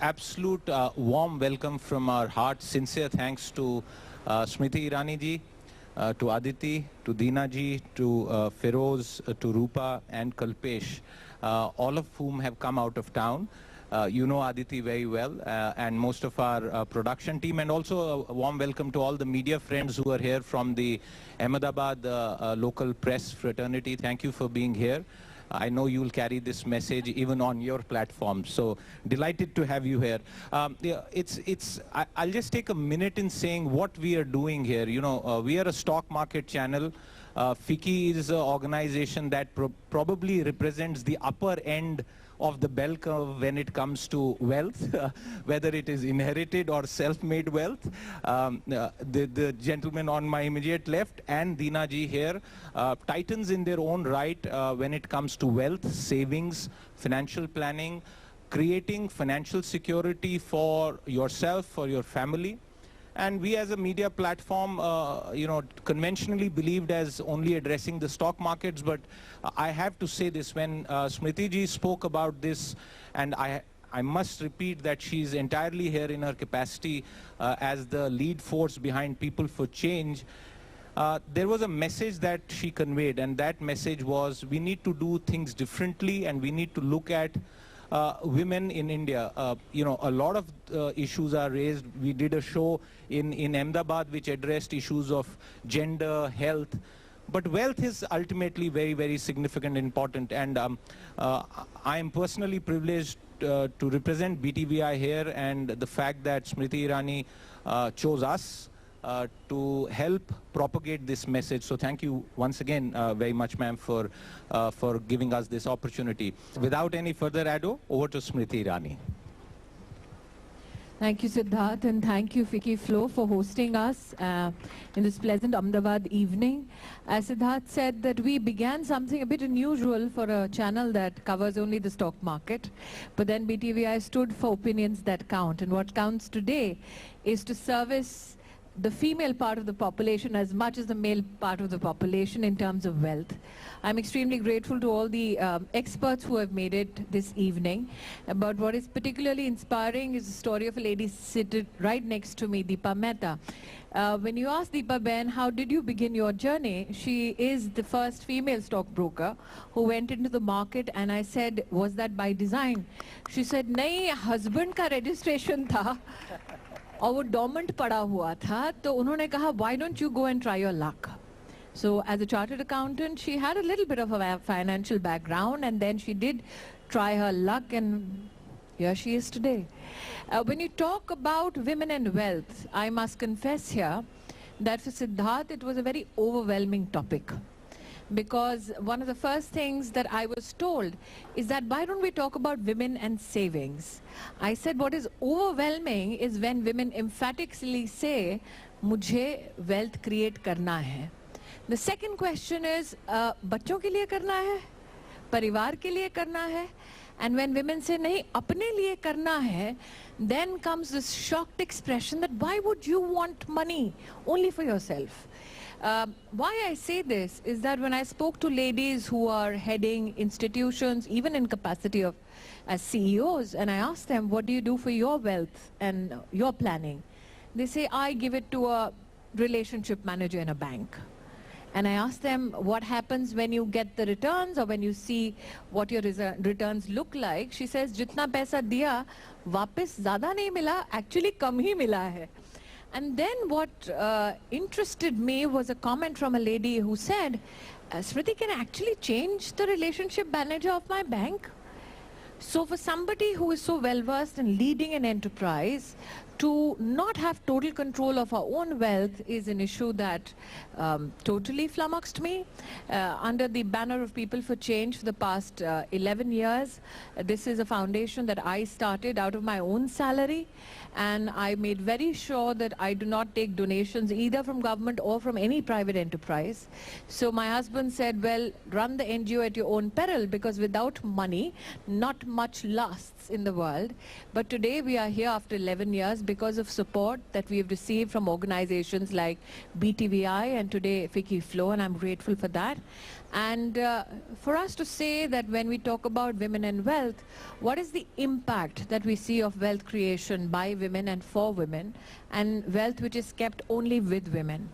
absolute warm welcome from our heart. Sincere thanks to Smriti Irani ji, to Aditi, to Deena ji, to Feroze, to Rupa and Kalpesh, all of whom have come out of town. You know Aditi very well, and most of our production team, and also a warm welcome to all the media friends who are here from the Ahmedabad local press fraternity. Thank you for being here. I know you will carry this message even on your platform. So delighted to have you here. I'll just take a minute in saying what we are doing here. You know, we are a stock market channel. FICCI is an organization that probably represents the upper end of the bell curve when it comes to wealth, whether it is inherited or self-made wealth. The gentleman on my immediate left and Deena ji here, titans in their own right when it comes to wealth, savings, financial planning, creating financial security for yourself, for your family. And we as a media platform, conventionally believed as only addressing the stock markets. But I have to say this, when Smriti ji spoke about this, and I must repeat that she's entirely here in her capacity as the lead force behind People for Change, there was a message that she conveyed, and that message was we need to do things differently and we need to look at women in India. A lot of issues are raised. We did a show in Ahmedabad which addressed issues of gender, health. But wealth is ultimately very, very significant and important. And I am personally privileged to represent BTVI here, and the fact that Smriti Irani chose us to help propagate this message. So thank you once again very much, ma'am, for giving us this opportunity. Without any further ado, over to Smriti Irani. Thank you, Siddharth, and thank you, FICCI Flow, for hosting us in this pleasant Ahmedabad evening. As Siddharth said, that we began something a bit unusual for a channel that covers only the stock market, but then BTVI stood for opinions that count, and what counts today is to service the female part of the population as much as the male part of the population in terms of wealth. I'm extremely grateful to all the experts who have made it this evening. But what is particularly inspiring is the story of a lady seated right next to me, Deepa Mehta. When you ask Deepa Ben, how did you begin your journey? She is the first female stockbroker who went into the market, and I said, was that by design? She said, nahi, husband ka registration tha. और वो dormant पड़ा हुआ था, तो उन्होंने कहा, why don't you go and try your luck? So as a chartered accountant, she had a little bit of a financial background, and then she did try her luck, and here she is today. When you talk about women and wealth, I must confess here that for Siddharth, it was a very overwhelming topic. Because one of the first things that I was told is that why don't we talk about women and savings? I said what is overwhelming is when women emphatically say, मुझे wealth create करना है. The second question is, बच्चों के लिए करना है, परिवार के लिए करना है, and when women say नहीं अपने लिए करना है, then comes this shocked expression that why would you want money only for yourself? Why I say this is that when I spoke to ladies who are heading institutions, even in capacity of as CEOs, and I asked them, what do you do for your wealth and your planning? They say, I give it to a relationship manager in a bank. And I asked them, what happens when you get the returns or when you see what your returns look like? She says, jitna paisa diya, वापस ज़्यादा नहीं मिला, actually कम ही मिला है. And then what interested me was a comment from a lady who said, Smriti, can I actually change the relationship manager of my bank? So for somebody who is so well versed in leading an enterprise, to not have total control of our own wealth is an issue that totally flummoxed me. Under the banner of People for Change for the past 11 years, this is a foundation that I started out of my own salary, and I made very sure that I do not take donations either from government or from any private enterprise. So my husband said, well, run the NGO at your own peril, because without money, not much lasts in the world. But today we are here after 11 years because of support that we have received from organizations like BTVI and today Vicky Flo, and I'm grateful for that. And for us to say that when we talk about women and wealth, what is the impact that we see of wealth creation by women and for women, and wealth which is kept only with women?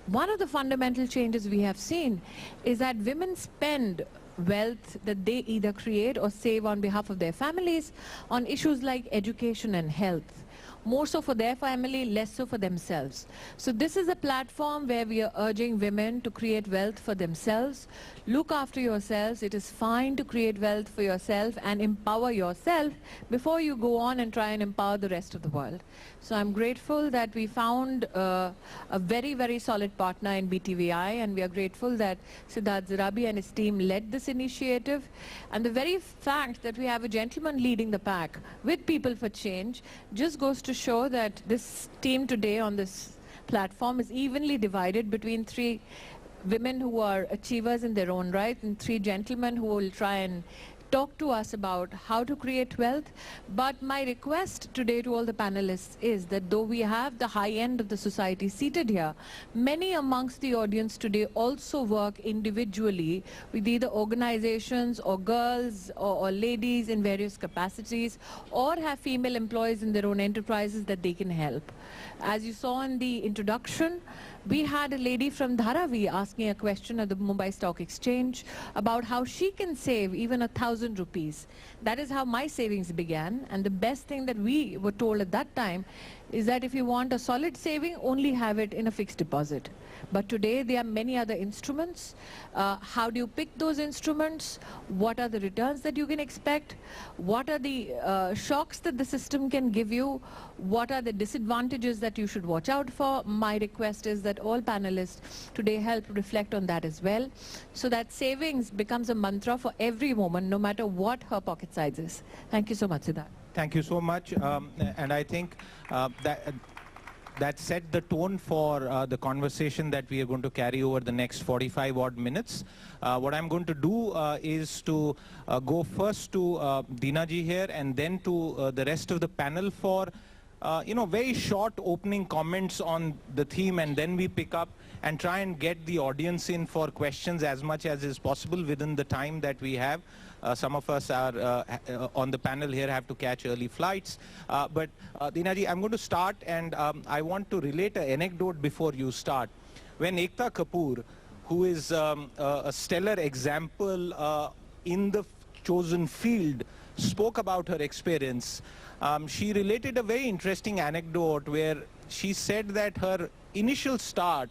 One of the fundamental changes we have seen is that women spend wealth that they either create or save on behalf of their families on issues like education and health. More so for their family, less so for themselves. So this is a platform where we are urging women to create wealth for themselves. Look after yourselves. It is fine to create wealth for yourself and empower yourself before you go on and try and empower the rest of the world. So I'm grateful that we found a very, very solid partner in BTVI, and we are grateful that Siddharth Zarabi and his team led this initiative. And the very fact that we have a gentleman leading the pack with People for Change just goes to show that this team today on this platform is evenly divided between 3 women who are achievers in their own right and 3 gentlemen who will try and talk to us about how to create wealth. But my request today to all the panelists is that though we have the high end of the society seated here, many amongst the audience today also work individually with either organizations or girls or ladies in various capacities, or have female employees in their own enterprises that they can help. As you saw in the introduction, we had a lady from Dharavi asking a question at the Mumbai Stock Exchange about how she can save even 1,000 rupees. That is how my savings began, and the best thing that we were told at that time is that if you want a solid saving, only have it in a fixed deposit. But today there are many other instruments. How do you pick those instruments? What are the returns that you can expect? What are the shocks that the system can give you? What are the disadvantages that you should watch out for? My request is that all panelists today help reflect on that as well, so that savings becomes a mantra for every woman, no matter what her pocket size is. Thank you so much, Siddharth. Thank you so much. And I think that set the tone for the conversation that we are going to carry over the next 45 odd minutes. What I'm going to do is to go first to Deena ji here, and then to the rest of the panel for very short opening comments on the theme, and then we pick up and try and get the audience in for questions as much as is possible within the time that we have. Some of us are on the panel here have to catch early flights. But Deena ji, I'm going to start, and I want to relate an anecdote before you start. When Ekta Kapoor, who is a stellar example in the chosen field, spoke about her experience, she related a very interesting anecdote where she said that her initial start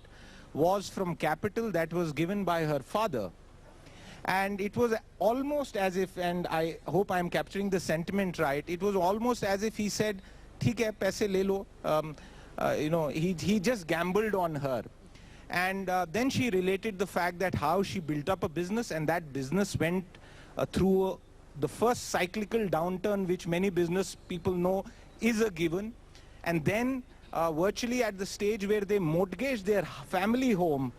was from capital that was given by her father. And it was almost as if, and I hope I'm capturing the sentiment right, it was almost as if he said, "Theek hai, paise le lo." He just gambled on her. And then she related the fact that how she built up a business, and that business went through the first cyclical downturn, which many business people know is a given. And then virtually at the stage where they mortgaged their family home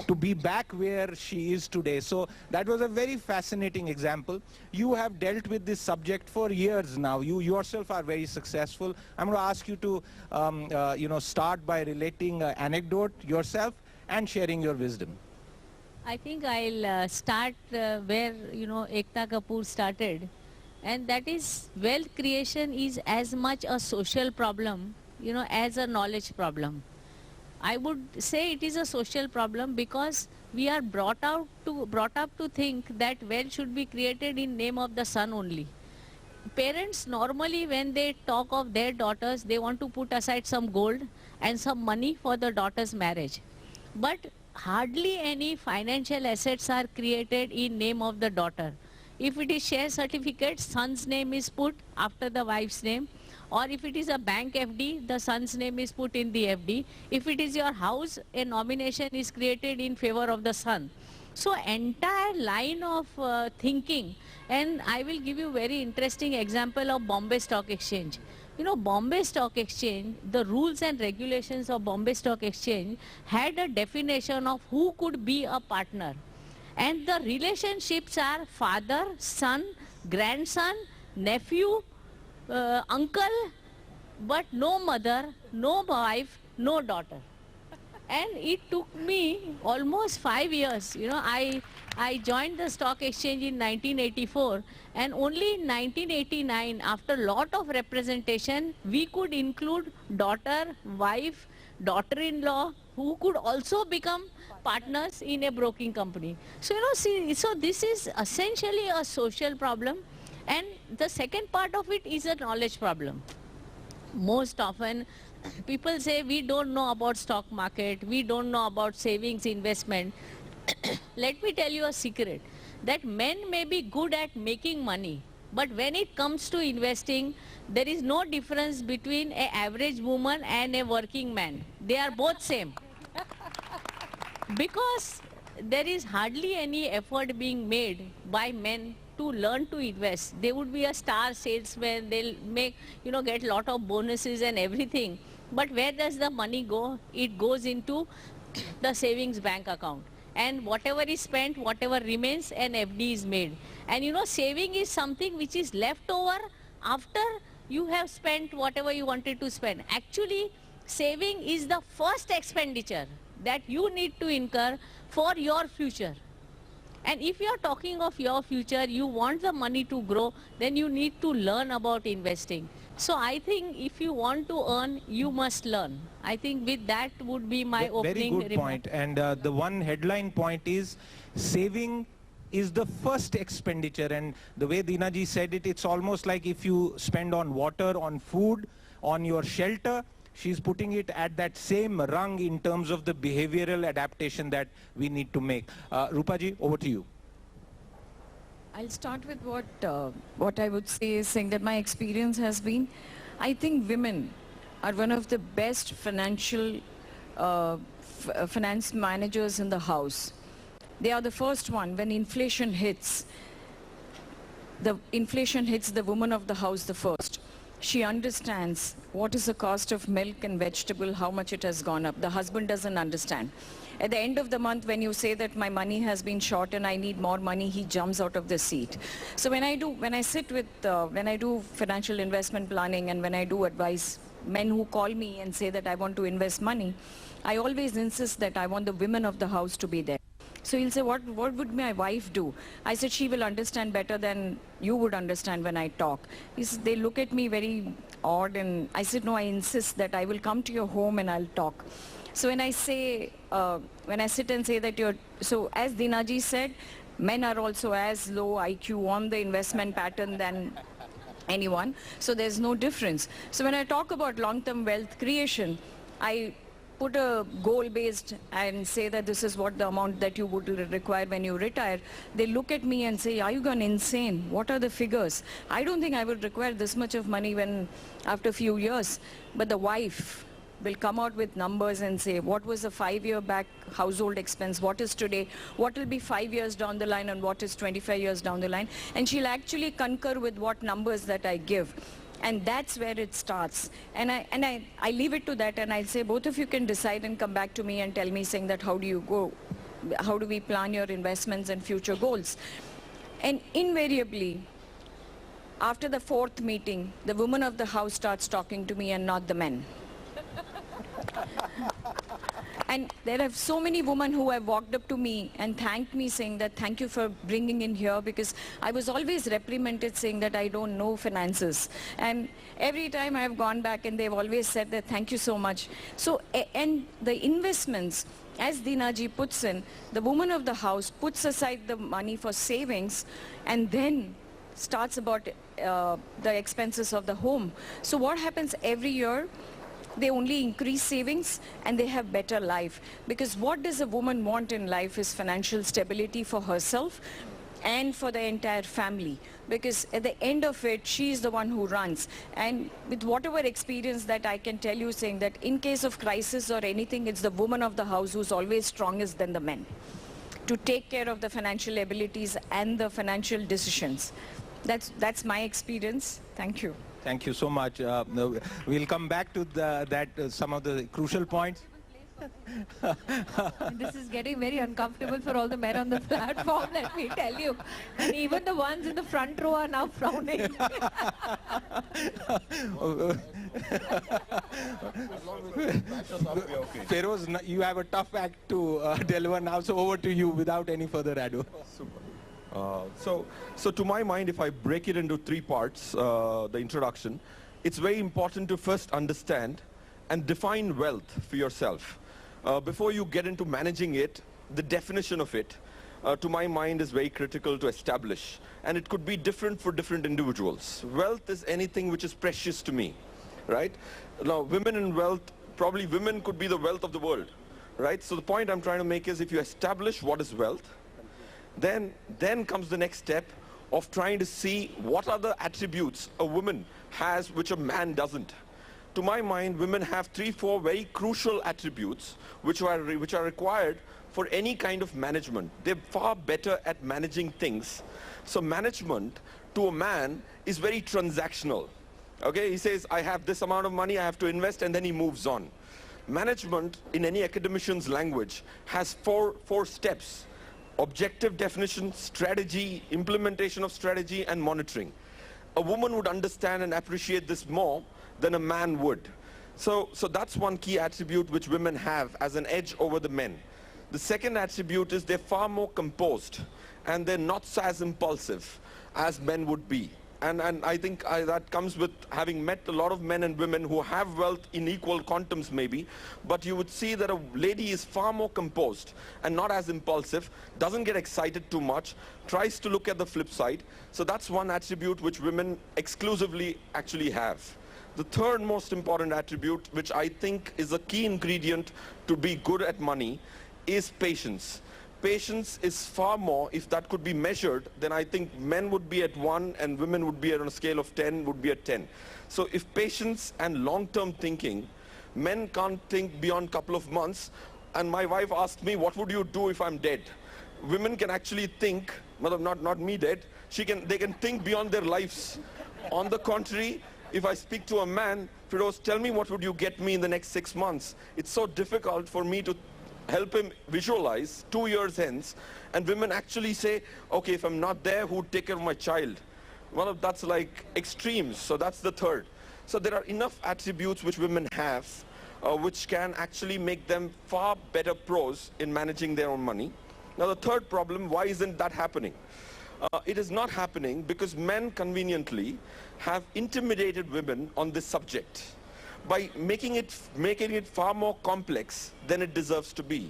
to be back where she is today. So that was a very fascinating example. You have dealt with this subject for years now. You yourself are very successful. I'm going to ask you to start by relating an anecdote yourself and sharing your wisdom. I think I'll start where Ekta Kapoor started, and that is wealth creation is as much a social problem as a knowledge problem. I would say it is a social problem because we are brought up to think that wealth should be created in name of the son only. Parents normally, when they talk of their daughters, they want to put aside some gold and some money for the daughter's marriage. But hardly any financial assets are created in name of the daughter. If it is share certificate, son's name is put after the wife's name. Or if it is a bank FD, the son's name is put in the FD. If it is your house, a nomination is created in favor of the son. So entire line of thinking, and I will give you very interesting example of Bombay Stock Exchange. Bombay Stock Exchange, the rules and regulations of Bombay Stock Exchange had a definition of who could be a partner. And the relationships are father, son, grandson, nephew, uncle, but no mother, no wife, no daughter. And it took me almost 5 years. I joined the stock exchange in 1984, and only in 1989, after a lot of representation, we could include daughter, wife, daughter-in-law, who could also become partners in a broking company. So, so this is essentially a social problem, and the second part of it is a knowledge problem. Most often, people say we don't know about stock market, we don't know about savings investment. Let me tell you a secret, that men may be good at making money, but when it comes to investing, there is no difference between an average woman and a working man. They are both same. Because there is hardly any effort being made by men to learn to invest. They would be a star salesman, they'll make, get a lot of bonuses and everything. But where does the money go? It goes into the savings bank account. And whatever is spent, whatever remains, an FD is made. And saving is something which is left over after you have spent whatever you wanted to spend. Actually, saving is the first expenditure that you need to incur for your future. And if you are talking of your future, you want the money to grow, then you need to learn about investing. So I think if you want to earn, you must learn. I think with that would be my opening Very good point. And the one headline point is saving is the first expenditure. And the way Deena ji said it, it's almost like if you spend on water, on food, on your shelter, she's putting it at that same rung in terms of the behavioral adaptation that we need to make. Rupa ji, over to you. I'll start with what I would say is saying that my experience has been, I think women are one of the best financial finance managers in the house. They are the first one when inflation hits. The inflation hits the woman of the house the first. She understands what is the cost of milk and vegetable, how much it has gone up. The husband doesn't understand. At the end of the month, when you say that my money has been short and I need more money, he jumps out of the seat. So when I do financial investment planning and when I do advise men who call me and say that I want to invest money, I always insist that I want the women of the house to be there. So he'll say, what would my wife do? I said, she will understand better than you would understand when I talk. He said, they look at me very odd, and I said, no, I insist that I will come to your home and I'll talk. So when I say, when I sit and say that so as Deena ji said, men are also as low IQ on the investment pattern than anyone. So there's no difference. So when I talk about long-term wealth creation, I put a goal based and say that this is what the amount that you would require when you retire. They look at me and say, are you gone insane? What are the figures? I don't think I would require this much of money after a few years. But the wife will come out with numbers and say, what was the 5-year back household expense? What is today? What will be 5 years down the line and what is 25 years down the line? And she'll actually concur with what numbers that I give. And that's where it starts. And I leave it to that, and I'll say both of you can decide and come back to me and tell me saying that how do you go? How do we plan your investments and future goals? And invariably, after the 4th meeting, the woman of the house starts talking to me and not the men. And there are so many women who have walked up to me and thanked me saying that thank you for bringing in here, because I was always reprimanded saying that I don't know finances. And every time I have gone back and they've always said that thank you so much. So, and the investments, as Deena ji puts in, the woman of the house puts aside the money for savings and then starts about the expenses of the home. So what happens every year? They only increase savings and they have better life. Because what does a woman want in life is financial stability for herself and for the entire family. Because at the end of it, she is the one who runs. And with whatever experience that I can tell you, saying that in case of crisis or anything, it's the woman of the house who's always strongest than the men to take care of the financial abilities and the financial decisions. That's my experience. Thank you. Thank you so much. We'll come back to some of the crucial points. This is getting very uncomfortable for all the men on the platform, let me tell you. And even the ones in the front row are now frowning. Feroze, you have a tough act to deliver now, so over to you without any further ado. Super. So to my mind, if I break it into three parts, the introduction, it's very important to first understand and define wealth for yourself. Before you get into managing it, the definition of it, to my mind, is very critical to establish. And it could be different for different individuals. Wealth is anything which is precious to me, right? Now, women and wealth, probably women could be the wealth of the world, right? So the point I'm trying to make is if you establish what is wealth, then comes the next step of trying to see what are the attributes a woman has which a man doesn't. To my mind, women have 3-4 very crucial attributes which are required for any kind of management. They're far better at managing things. So management to a man is very transactional. Okay, he says, I have this amount of money, I have to invest, and then he moves on. Management, in any academician's language, has four steps: objective definition, strategy, implementation of strategy, and monitoring. A woman would understand and appreciate this more than a man would. So that's one key attribute which women have as an edge over the men. The second attribute is they're far more composed and they're not as impulsive as men would be. And I think that comes with having met a lot of men and women who have wealth in equal quantums maybe, but you would see that a lady is far more composed and not as impulsive, doesn't get excited too much, tries to look at the flip side. So that's one attribute which women exclusively actually have. The third most important attribute, which I think is a key ingredient to be good at money, is patience. Patience is far more, if that could be measured, then I think men would be at 1 and women would be on a scale of 10, would be at 10. So if patience and long-term thinking, men can't think beyond a couple of months. And my wife asked me, what would you do if I'm dead? Women can actually think, not me dead, they can think beyond their lives. On the contrary, if I speak to a man, Feroze, tell me what would you get me in the next 6 months? It's so difficult for me to help him visualize 2 years hence, and women actually say, okay, if I'm not there, who'd take care of my child? Well, that's like extremes, so that's the third. So there are enough attributes which women have, which can actually make them far better pros in managing their own money. Now the third problem, why isn't that happening? It is not happening because men conveniently have intimidated women on this subject by making it far more complex than it deserves to be.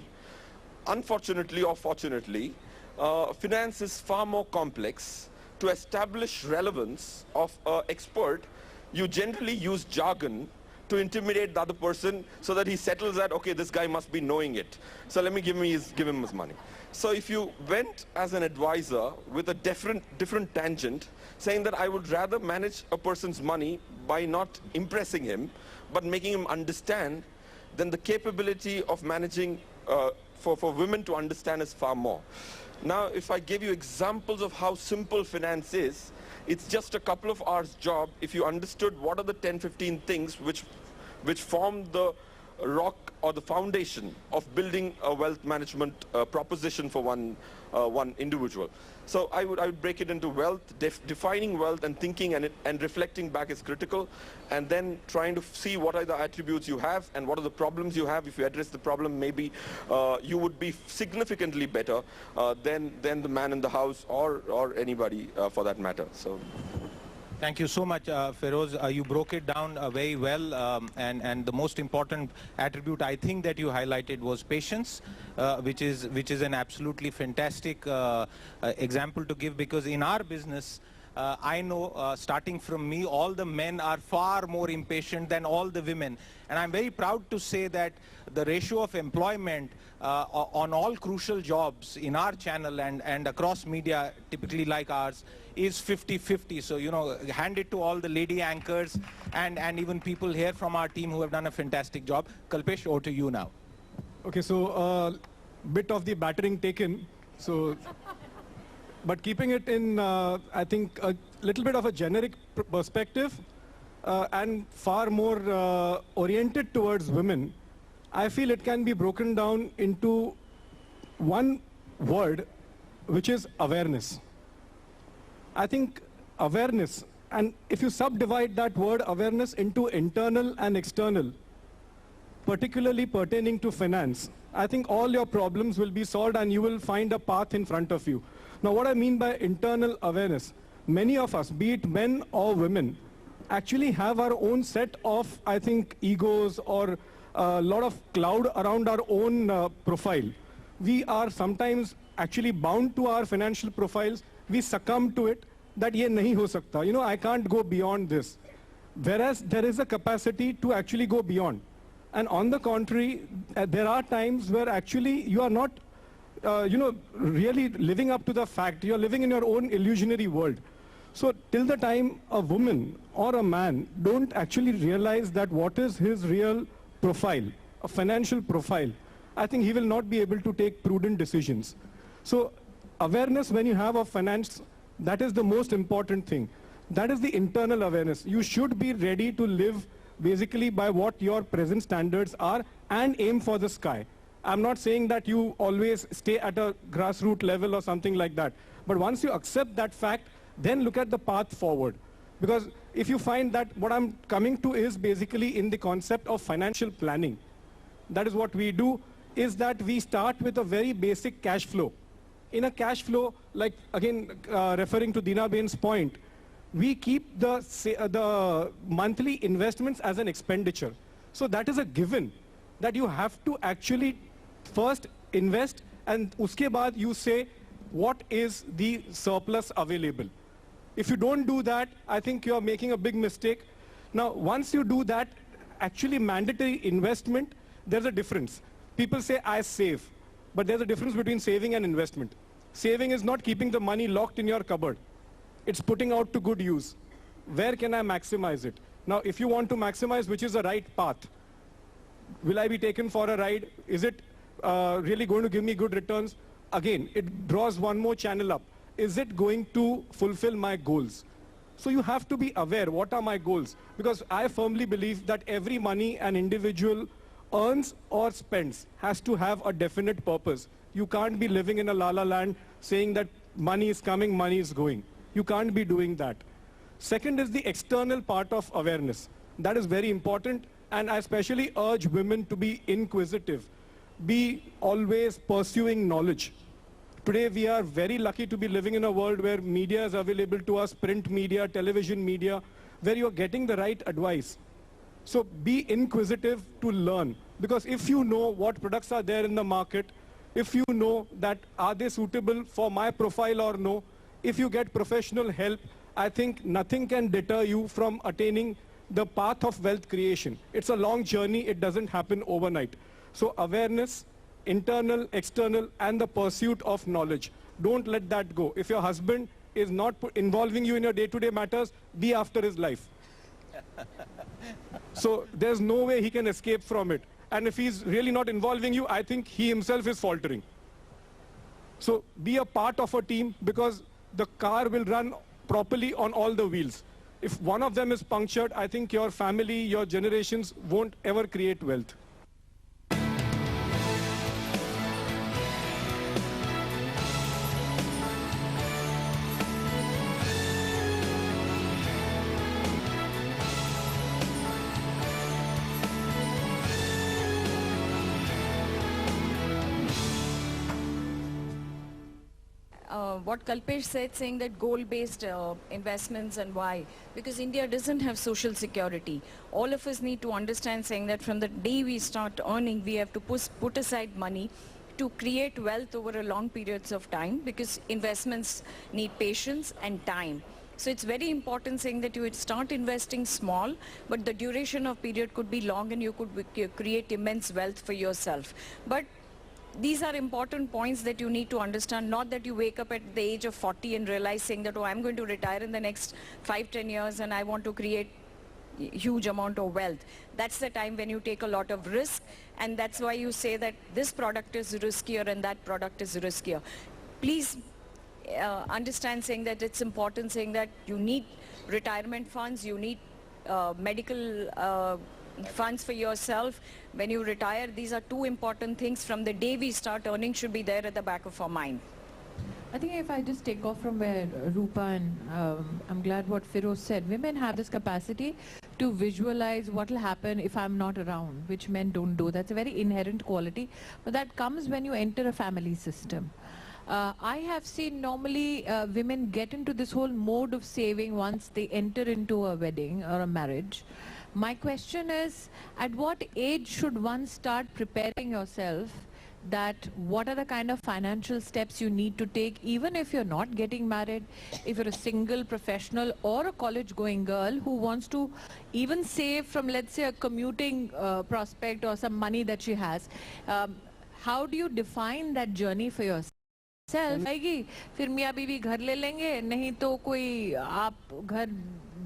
Unfortunately or fortunately, finance is far more complex. To establish relevance of an expert, you generally use jargon to intimidate the other person so that he settles that, okay, this guy must be knowing it. So let me give him his money. So if you went as an advisor with a different tangent, saying that I would rather manage a person's money by not impressing him, but making him understand, then the capability of managing for women to understand is far more. Now, if I give you examples of how simple finance is, it's just a couple of hours job if you understood what are the 10-15 things which form the rock or the foundation of building a wealth management proposition for one individual. So I would break it into wealth, defining wealth and thinking and reflecting back is critical, and then trying to see what are the attributes you have and what are the problems you have. If you address the problem, maybe you would be significantly better than the man in the house or anybody for that matter. So. Thank you so much, Feroze. You broke it down very well, and the most important attribute I think that you highlighted was patience, which is an absolutely fantastic example to give, because in our business, I know, starting from me, all the men are far more impatient than all the women. And I'm very proud to say that the ratio of employment on all crucial jobs in our channel and across media, typically like ours, is 50-50. So, you know, hand it to all the lady anchors and even people here from our team who have done a fantastic job. Kalpesh, over to you now. Okay, so bit of the battering taken. So, but keeping it in, I think, a little bit of a generic perspective and far more oriented towards women. I feel it can be broken down into one word, which is awareness. I think awareness, and if you subdivide that word awareness into internal and external, particularly pertaining to finance, I think all your problems will be solved and you will find a path in front of you. Now, what I mean by internal awareness, many of us, be it men or women, actually have our own set of, I think, egos or a lot of cloud around our own profile. We are sometimes actually bound to our financial profiles. We succumb to it, that ye nahi ho sakta. You know, I can't go beyond this. Whereas there is a capacity to actually go beyond. And on the contrary, there are times where actually you are not, really living up to the fact. You are living in your own illusionary world. So till the time a woman or a man don't actually realize that what is his real profile, a financial profile, I think he will not be able to take prudent decisions. So awareness when you have of finance, that is the most important thing. That is the internal awareness. You should be ready to live basically by what your present standards are and aim for the sky. I'm not saying that you always stay at a grassroots level or something like that. But once you accept that fact, then look at the path forward. Because if you find that what I'm coming to is basically in the concept of financial planning. That is what we do, is that we start with a very basic cash flow. In a cash flow, like again, referring to Dina Bain's point, we keep the monthly investments as an expenditure. So that is a given, that you have to actually first invest and uske baad you say what is the surplus available. If you don't do that, I think you are making a big mistake. Now, once you do that, actually mandatory investment, there's a difference. People say, I save. But there's a difference between saving and investment. Saving is not keeping the money locked in your cupboard. It's putting out to good use. Where can I maximize it? Now, if you want to maximize, which is the right path? Will I be taken for a ride? Is it really going to give me good returns? Again, it draws one more channel up. Is it going to fulfill my goals? So you have to be aware, what are my goals? Because I firmly believe that every money an individual earns or spends has to have a definite purpose. You can't be living in a la-la land saying that money is coming, money is going. You can't be doing that. Second is the external part of awareness. That is very important, and I especially urge women to be inquisitive. Be always pursuing knowledge. Today we are very lucky to be living in a world where media is available to us, print media, television media, where you're getting the right advice. So be inquisitive to learn, because if you know what products are there in the market, if you know that are they suitable for my profile or no, if you get professional help, I think nothing can deter you from attaining the path of wealth creation. It's a long journey, it doesn't happen overnight. So awareness, internal, external, and the pursuit of knowledge. Don't let that go. If your husband is not involving you in your day-to-day matters, be after his life. So there's no way he can escape from it. And if he's really not involving you, I think he himself is faltering. So be a part of a team, because the car will run properly on all the wheels. If one of them is punctured, I think your family, your generations won't ever create wealth. What Kalpesh said, saying that goal-based investments and why. Because India doesn't have social security. All of us need to understand, saying that from the day we start earning, we have to put aside money to create wealth over a long periods of time, because investments need patience and time. So it's very important saying that you would start investing small, but the duration of period could be long and you could create immense wealth for yourself. But these are important points that you need to understand, not that you wake up at the age of 40 and realize saying that, oh, I'm going to retire in the next 5-10 years and I want to create huge amount of wealth. That's the time when you take a lot of risk, and that's why you say that this product is riskier and that product is riskier. Please understand saying that it's important saying that you need retirement funds, you need medical funds for yourself when you retire. These are two important things from the day we start earning should be there at the back of our mind. I think if I just take off from where Rupa and I'm glad what Feroze said, women have this capacity to visualize what will happen if I'm not around, which men don't do. That's a very inherent quality, but that comes when you enter a family system. I have seen normally women get into this whole mode of saving once they enter into a wedding or a marriage. My question is, at what age should one start preparing yourself that what are the kind of financial steps you need to take, even if you're not getting married, if you're a single professional or a college-going girl who wants to even save from, let's say, a commuting prospect or some money that she has. How do you define that journey for yourself? आएगी फिर मियाँ बीवी घर ले लेंगे, नहीं तो कोई आप घर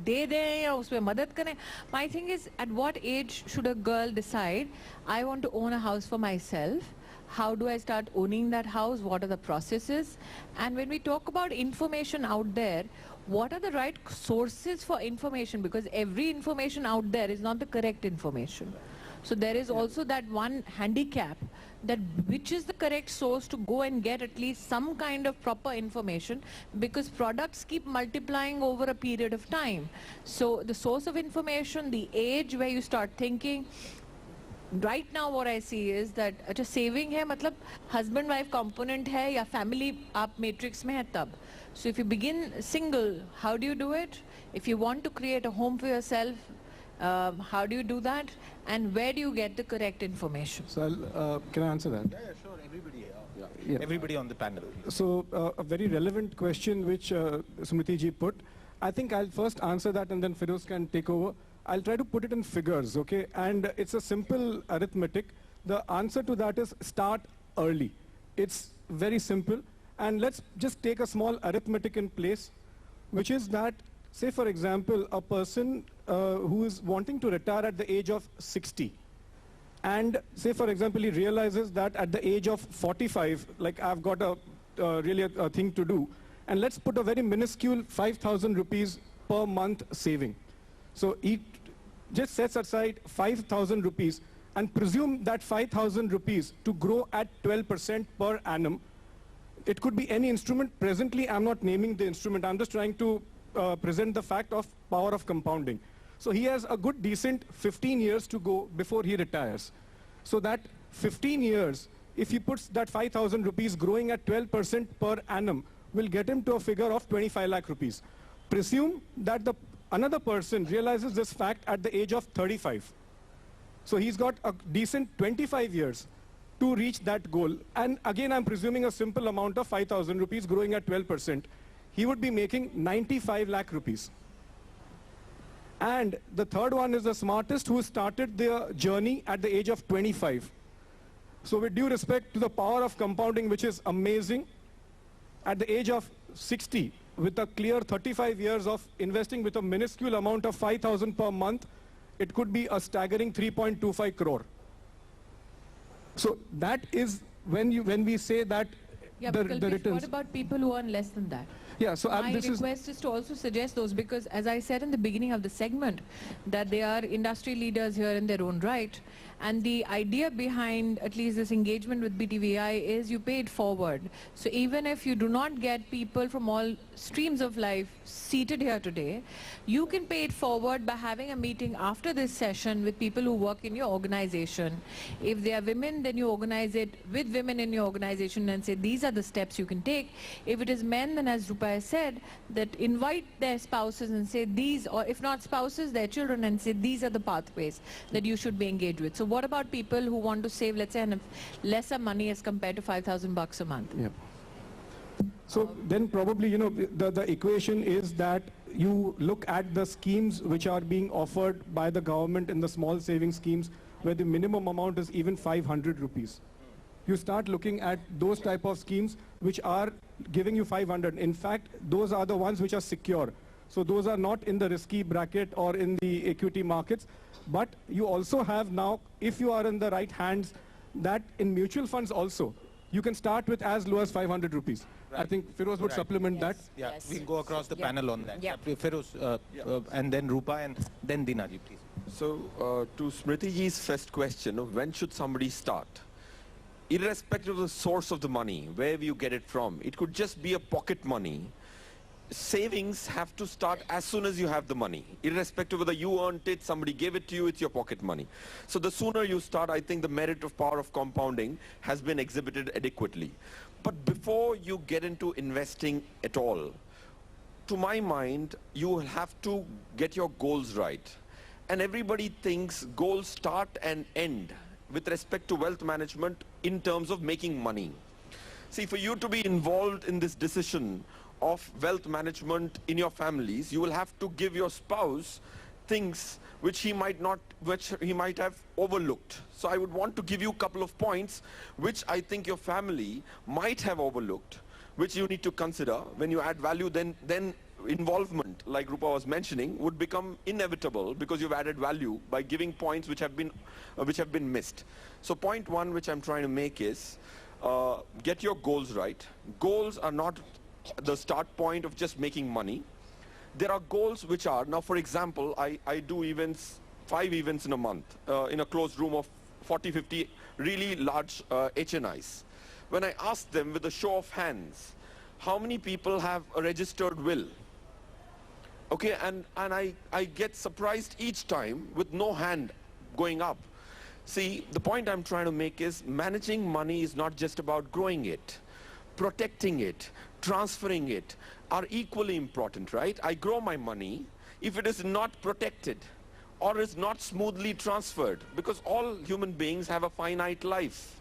दे दें या उसमें मदद करें. My thing is, at what age should a girl decide, I want to own a house for myself? How do I start owning that house? What are the processes? And when we talk about information out there, what are the right sources for information? Because every information out there is not the correct information. So there is also that one handicap, that which is the correct source to go and get at least some kind of proper information, because products keep multiplying over a period of time. So the source of information, the age where you start thinking. Right now what I see is that अच्छा saving है मतलब husband wife component है या family आप matrix में है तब. So if you begin single, how do you do it? If you want to create a home for yourself, how do you do that? And where do you get the correct information? So can I answer that? Yeah, sure. Everybody, everybody on the panel. So a very relevant question which Smriti ji put. I think I'll first answer that and then Feroze can take over. I'll try to put it in figures, okay? And it's a simple arithmetic. The answer to that is start early. It's very simple. And let's just take a small arithmetic in place, which is that, say for example, a person who is wanting to retire at the age of 60. And say for example, he realizes that at the age of 45, like I've got really a thing to do. And let's put a very minuscule 5,000 rupees per month saving. So he just sets aside 5,000 rupees and presume that 5,000 rupees to grow at 12% per annum. It could be any instrument. Presently, I'm not naming the instrument. I'm just trying to present the fact of power of compounding. So he has a good, decent 15 years to go before he retires. So that 15 years, if he puts that 5,000 rupees growing at 12% per annum, will get him to a figure of 25 lakh rupees. Presume that another person realizes this fact at the age of 35. So he's got a decent 25 years to reach that goal. And again, I'm presuming a simple amount of 5,000 rupees growing at 12%. He would be making 95 lakh rupees. And the third one is the smartest, who started their journey at the age of 25. So with due respect to the power of compounding, which is amazing, at the age of 60, with a clear 35 years of investing with a minuscule amount of 5,000 per month, it could be a staggering 3.25 crore. So that is when we say that the returns. What about people who earn less than that? Yeah, so my request is to also suggest those, because as I said in the beginning of the segment, that they are industry leaders here in their own right. And the idea behind at least this engagement with BTVI is you pay it forward. So even if you do not get people from all streams of life seated here today, you can pay it forward by having a meeting after this session with people who work in your organization. If they are women, then you organize it with women in your organization and say these are the steps you can take. If it is men, then as Rupa has said, that invite their spouses and say these, or if not spouses, their children, and say these are the pathways that you should be engaged with. So what about people who want to save, let's say, lesser money as compared to 5,000 bucks a month? Yeah. So then probably, you know, the equation is that you look at the schemes which are being offered by the government in the small saving schemes, where the minimum amount is even 500 rupees. You start looking at those type of schemes which are giving you 500. In fact, those are the ones which are secure. So those are not in the risky bracket or in the equity markets. But you also have now, if you are in the right hands, that in mutual funds also, you can start with as low as 500 rupees. Right. I think Feroze would supplement that. Yeah, we can go across the panel on that. Yeah. Feroze, and then Rupa, and then Dina ji, please. So to Smritiji's first question of when should somebody start? Irrespective of the source of the money, where you get it from, it could just be a pocket money. Savings have to start as soon as you have the money. Irrespective of whether you earned it, somebody gave it to you, it's your pocket money. So the sooner you start, I think the merit of power of compounding has been exhibited adequately. But before you get into investing at all, to my mind, you will have to get your goals right. And everybody thinks goals start and end with respect to wealth management in terms of making money. See, for you to be involved in this decision of wealth management in your families, you will have to give your spouse things which he might have overlooked. So I would want to give you a couple of points which I think your family might have overlooked, which you need to consider. When you add value, then involvement, like Rupa was mentioning, would become inevitable because you've added value by giving points which have been missed. So point one which I'm trying to make is get your goals right. Goals are not the start point of just making money. There are goals which are, now for example, I do events, 5 events in a month, in a closed room of 40, 50 really large HNIs. When I ask them with a show of hands, how many people have a registered will? Okay, and I get surprised each time with no hand going up. See, the point I'm trying to make is managing money is not just about growing it. Protecting it, transferring it are equally important, right? I grow my money if it is not protected or is not smoothly transferred, because all human beings have a finite life.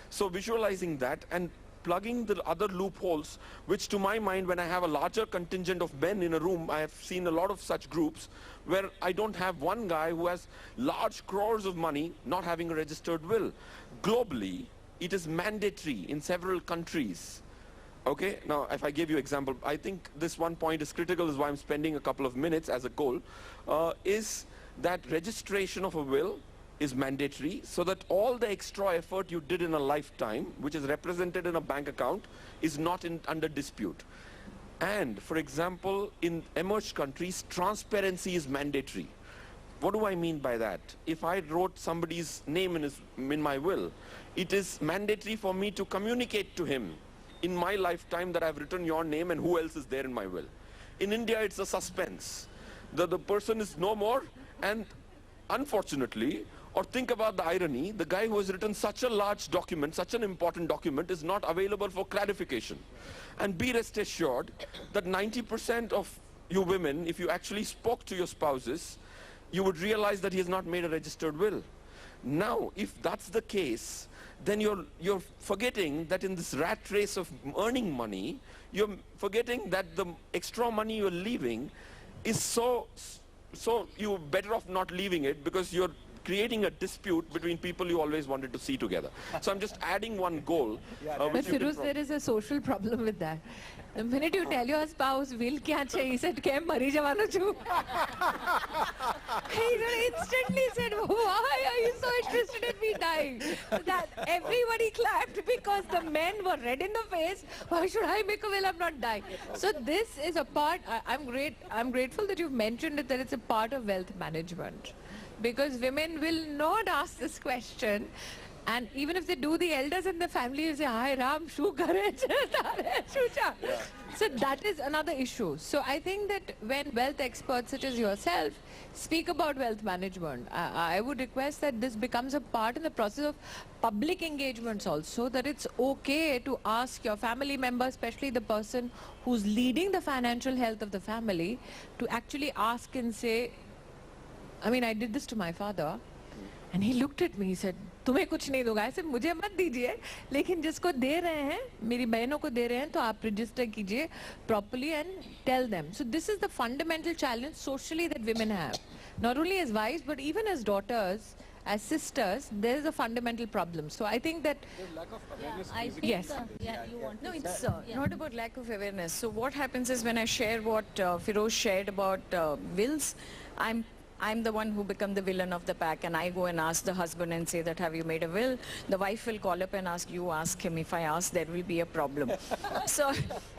So visualizing that and plugging the other loopholes, which to my mind, when I have a larger contingent of men in a room, I have seen a lot of such groups where I don't have one guy who has large crores of money not having a registered will. Globally, it is mandatory in several countries. Okay, now if I give you example, I think this one point is critical, is why I'm spending a couple of minutes as a goal, is that registration of a will is mandatory, so that all the extra effort you did in a lifetime, which is represented in a bank account, is not under dispute. And for example, in emerged countries, transparency is mandatory. What do I mean by that? If I wrote somebody's name in my will, it is mandatory for me to communicate to him in my lifetime that I've written your name and who else is there in my will. In India, it's a suspense. The person is no more, and unfortunately, or think about the irony, the guy who has written such a large document, such an important document, is not available for clarification. And be rest assured that 90% of you women, if you actually spoke to your spouses, you would realize that he has not made a registered will. Now, if that's the case, then you're forgetting that in this rat race of earning money, you're forgetting that the extra money you're leaving is so you're better off not leaving it, because you're creating a dispute between people you always wanted to see together. So I'm just adding one goal. But Feroze, there is a social problem with that. The minute you tell your spouse, will kya chahiye, he said, "Kem mari jawano chu." He instantly said, "Why are you so interested in me dying?" That everybody clapped because the men were red in the face. Why should I make a will? I'm not dying. So this is a part. I'm grateful that you've mentioned it, that it's a part of wealth management, because women will not ask this question. And even if they do, the elders in the family will say, "Hi Ram, shu kare cha." So that is another issue. So I think that when wealth experts such as yourself speak about wealth management, I would request that this becomes a part in the process of public engagements also, that it's okay to ask your family member, especially the person who's leading the financial health of the family, to actually ask and say, I mean, I did this to my father, and he looked at me, he said, "तुम्हें कुछ नहीं दूंगा, ऐसे मुझे मत दीजिए, लेकिन जिसको दे रहे हैं, मेरी बहनों को दे रहे हैं, तो आप register कीजिए properly and tell them." So this is the fundamental challenge socially that women have. Not only as wives, but even as daughters, as sisters, there is a fundamental problem. So I think that... lack of awareness. I think, Yes. you want No, to it's start. Yeah. not about lack of awareness. So what happens is, when I share what Feroze shared about wills, I'm the one who become the villain of the pack, and I go and ask the husband and say that, have you made a will? The wife will call up and ask, you ask him. If I ask, there will be a problem. So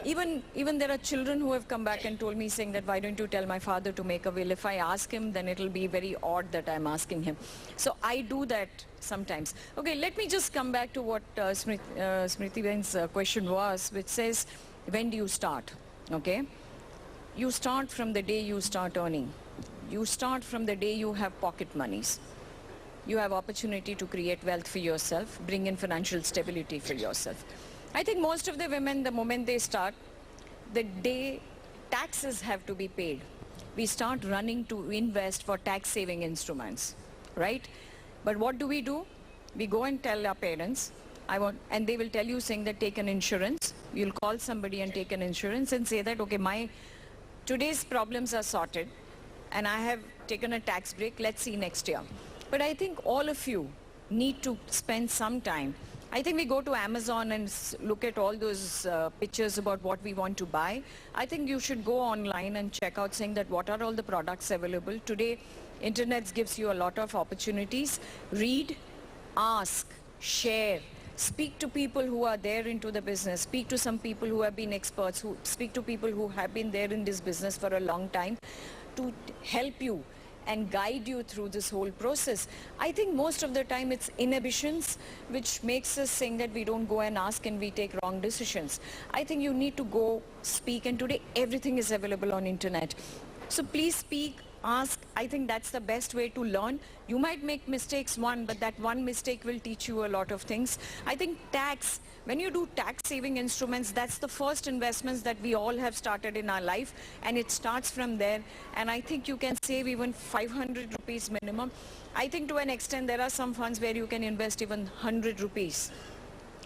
even there are children who have come back and told me saying that, why don't you tell my father to make a will? If I ask him, then it'll be very odd that I'm asking him. So I do that sometimes. Okay, let me just come back to what Smriti Ben's question was, which says, when do you start? Okay, you start from the day you start earning. You start from the day you have pocket monies. You have opportunity to create wealth for yourself, bring in financial stability for yourself. I think most of the women, the moment they start, the day taxes have to be paid, we start running to invest for tax saving instruments, right? But what do? We go and tell our parents, and they will tell you saying that take an insurance. You'll call somebody and take an insurance and say that, okay, today's problems are sorted, and I have taken a tax break, let's see next year. But I think all of you need to spend some time. I think we go to Amazon and look at all those pictures about what we want to buy. I think you should go online and check out saying that what are all the products available. Today, internet gives you a lot of opportunities. Read, ask, share. Speak to people who are there into the business. Speak to some people who have been experts. Speak to people who have been there in this business for a long time, to help you and guide you through this whole process. I think most of the time it's inhibitions which makes us saying that we don't go and ask and we take wrong decisions. I think you need to go speak, and today everything is available on internet. So please speak, ask. I think that's the best way to learn. You might make mistakes but that one mistake will teach you a lot of things. I think when you do tax saving instruments, that's the first investments that we all have started in our life, and it starts from there. And I think you can save even 500 rupees minimum. I think to an extent there are some funds where you can invest even 100 rupees.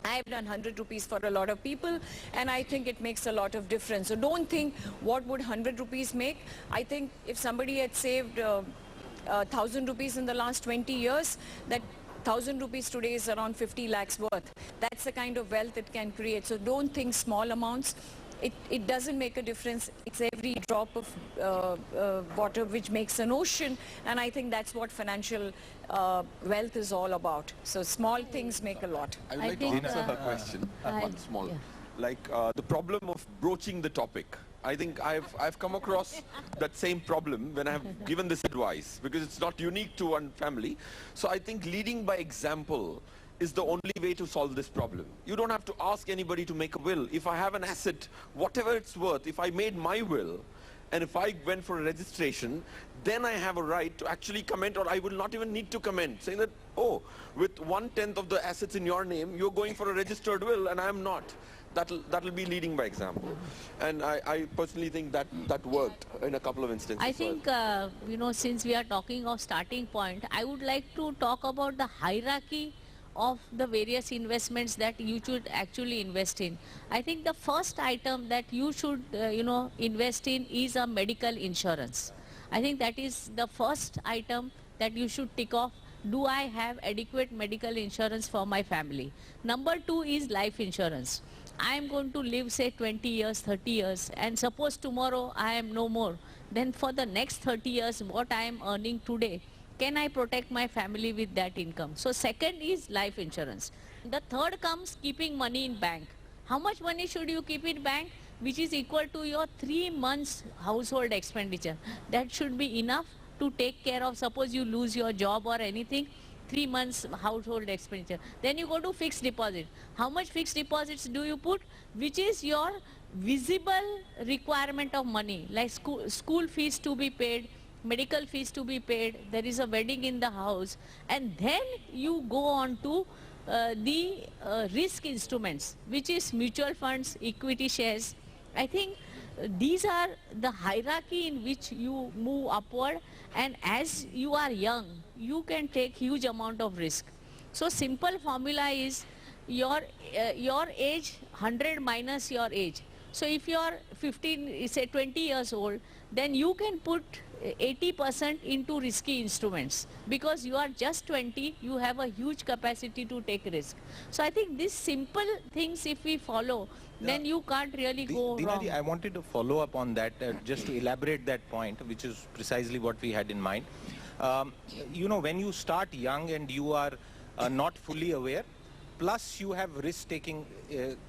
I've done 100 rupees for a lot of people, and I think it makes a lot of difference. So don't think what would 100 rupees make. I think if somebody had saved 1,000 rupees in the last 20 years, that 1,000 rupees today is around 50 lakhs worth. That's the kind of wealth it can create. So don't think small amounts. It doesn't make a difference. It's every drop of water which makes an ocean, and I think that's what financial wealth is all about. So small things make a lot. I would like to answer her question. One small. Like the problem of broaching the topic. I think I've come across that same problem when I have given this advice, because it's not unique to one family. So I think leading by example is the only way to solve this problem. You don't have to ask anybody to make a will. If I have an asset, whatever it's worth, if I made my will, and if I went for a registration, then I have a right to actually comment, or I will not even need to comment, saying that, oh, with 1/10 of the assets in your name, you're going for a registered will, and I'm not. That'll be leading by example. And I personally think that worked in a couple of instances. I think, since we are talking of starting point, I would like to talk about the hierarchy of the various investments that you should actually invest in. I think the first item that you should, invest in is a medical insurance. I think that is the first item that you should tick off. Do I have adequate medical insurance for my family? Number 2 is life insurance. I am going to live, say, 20 years, 30 years, and suppose tomorrow I am no more. Then for the next 30 years, what I am earning today, can I protect my family with that income? So second is life insurance. The third comes keeping money in bank. How much money should you keep in bank? Which is equal to your 3 months household expenditure. That should be enough to take care of, suppose you lose your job or anything, 3 months household expenditure. Then you go to fixed deposit. How much fixed deposits do you put? Which is your visible requirement of money, like school fees to be paid, medical fees to be paid, there is a wedding in the house, and then you go on to the risk instruments, which is mutual funds, equity shares. I think these are the hierarchy in which you move upward, and as you are young, you can take huge amount of risk. So simple formula is your age 100 minus your age. So if you are 15, say 20 years old, then you can put 80% into risky instruments, because you are just 20, you have a huge capacity to take risk. So I think these simple things, if we follow, then you can't really go Deena wrong. ji, I wanted to follow up on that, just to elaborate that point, which is precisely what we had in mind. You know, when you start young and you are not fully aware, plus you have risk-taking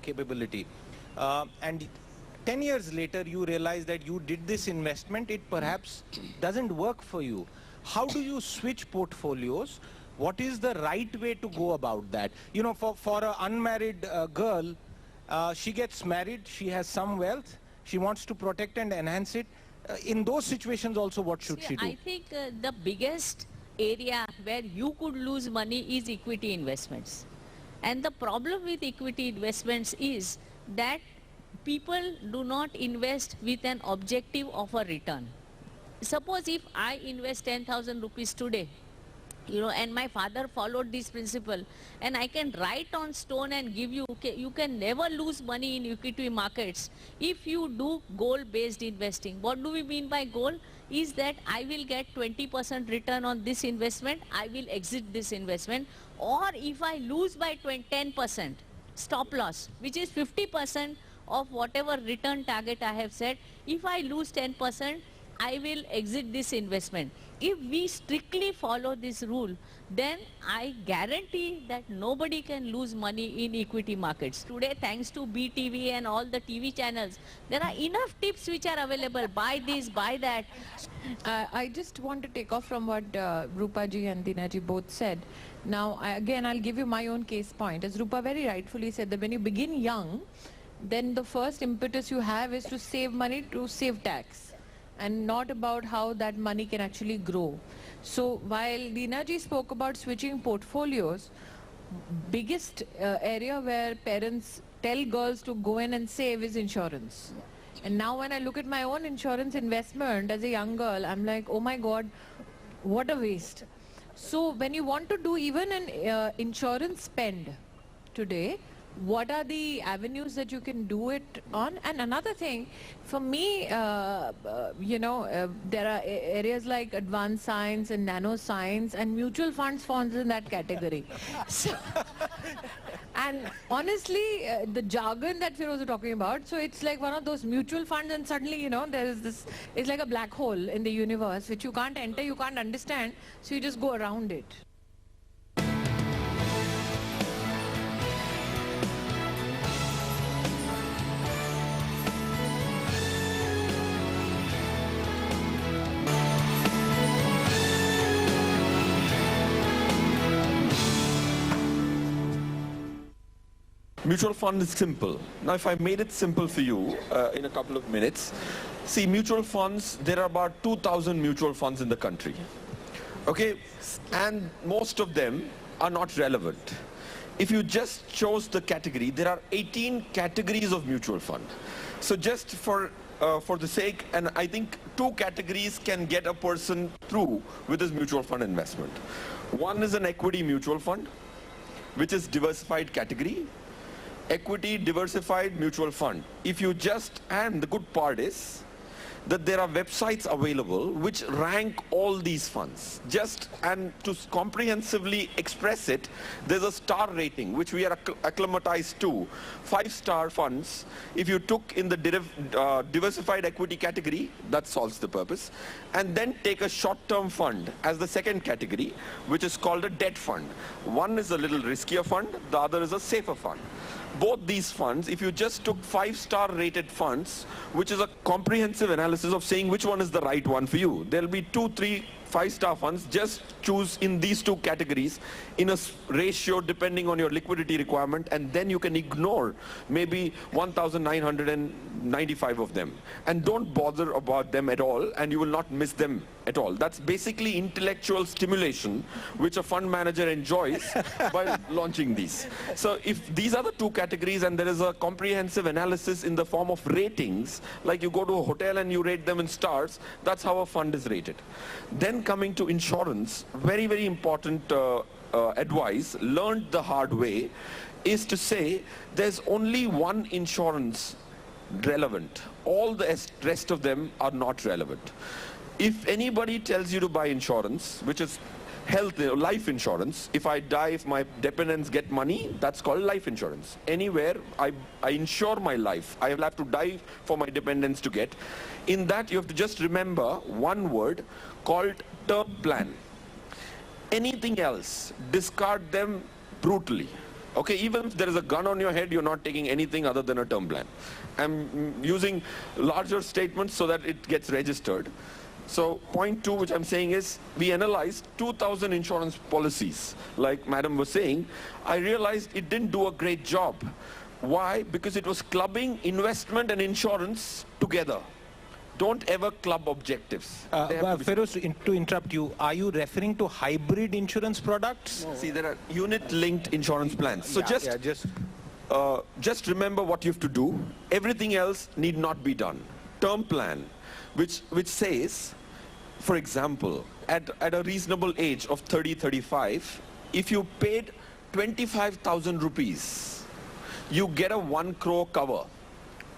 capability, and 10 years later you realize that you did this investment, it perhaps doesn't work for you. How do you switch portfolios? What is the right way to go about that? You know, for an unmarried girl, she gets married, she has some wealth, she wants to protect and enhance it. In those situations also, what should she do? I think the biggest area where you could lose money is equity investments. And the problem with equity investments is that people do not invest with an objective of a return. Suppose if I invest 10,000 rupees today, you know, and my father followed this principle, and I can write on stone and give you, you can never lose money in equity markets if you do goal-based investing. What do we mean by goal? Is that I will get 20% return on this investment, I will exit this investment, or if I lose by 10%, stop loss, which is 50% of whatever return target I have set, if I lose 10%, I will exit this investment. If we strictly follow this rule, then I guarantee that nobody can lose money in equity markets. Today, thanks to BTV and all the TV channels, there are enough tips which are available. Buy this, buy that. I just want to take off from what Rupa ji and Deena ji both said. Now, again, I'll give you my own case point. As Rupa very rightfully said, that when you begin young, then the first impetus you have is to save money to save tax, and not about how that money can actually grow. So while Deena ji spoke about switching portfolios, biggest area where parents tell girls to go in and save is insurance. And now when I look at my own insurance investment as a young girl, I'm like, oh my God, what a waste. So when you want to do even an insurance spend today, what are the avenues that you can do it on? And another thing, for me, you know, there are areas like advanced science and nanoscience, and mutual funds falls in that category. So, and honestly, the jargon that Feroze was talking about, so it's like one of those mutual funds, and suddenly, you know, there is this, it's like a black hole in the universe, which you can't enter, you can't understand, so you just go around it. Mutual fund is simple. Now, if I made it simple for you in a couple of minutes, see, mutual funds, there are about 2,000 mutual funds in the country. Okay? And most of them are not relevant. If you just chose the category, there are 18 categories of mutual fund. So just for the sake, and I think 2 categories can get a person through with his mutual fund investment. One is an equity mutual fund, which is diversified category. Equity diversified mutual fund. If you just, and the good part is that there are websites available which rank all these funds. Just, and to comprehensively express it, there's a star rating which we are acclimatized to. 5-star funds, if you took in the diversified equity category, that solves the purpose. And then take a short-term fund as the second category, which is called a debt fund. One is a little riskier fund, the other is a safer fund. Both these funds, if you just took 5-star rated funds, which is a comprehensive analysis of saying which one is the right one for you. There'll be 2, 3, 5-star funds. Just choose in these 2 categories in a ratio depending on your liquidity requirement, and then you can ignore maybe 1,995 of them. And don't bother about them at all, and you will not miss them at all. That's basically intellectual stimulation, which a fund manager enjoys by launching these. So if these are the 2 categories, and there is a comprehensive analysis in the form of ratings, like you go to a hotel and you rate them in stars, that's how a fund is rated. Then coming to insurance, very, very important advice, learned the hard way, is to say there's only one insurance relevant. All the rest of them are not relevant. If anybody tells you to buy insurance, which is health, life insurance. If I die, if my dependents get money, that's called life insurance. Anywhere I insure my life, I will have to die for my dependents to get. In that, you have to just remember one word called term plan. Anything else, discard them brutally. Okay, even if there is a gun on your head, you're not taking anything other than a term plan. I'm using larger statements so that it gets registered. So point two, which I'm saying is, we analyzed 2,000 insurance policies. Like Madam was saying, I realized it didn't do a great job. Why? Because it was clubbing investment and insurance together. Don't ever club objectives. Feroze, to interrupt you, are you referring to hybrid insurance products? No. See, there are unit-linked insurance plans. So just remember what you have to do. Everything else need not be done. Term plan, which says, for example, at a reasonable age of 30, 35, if you paid 25,000 rupees, you get a 1 crore cover.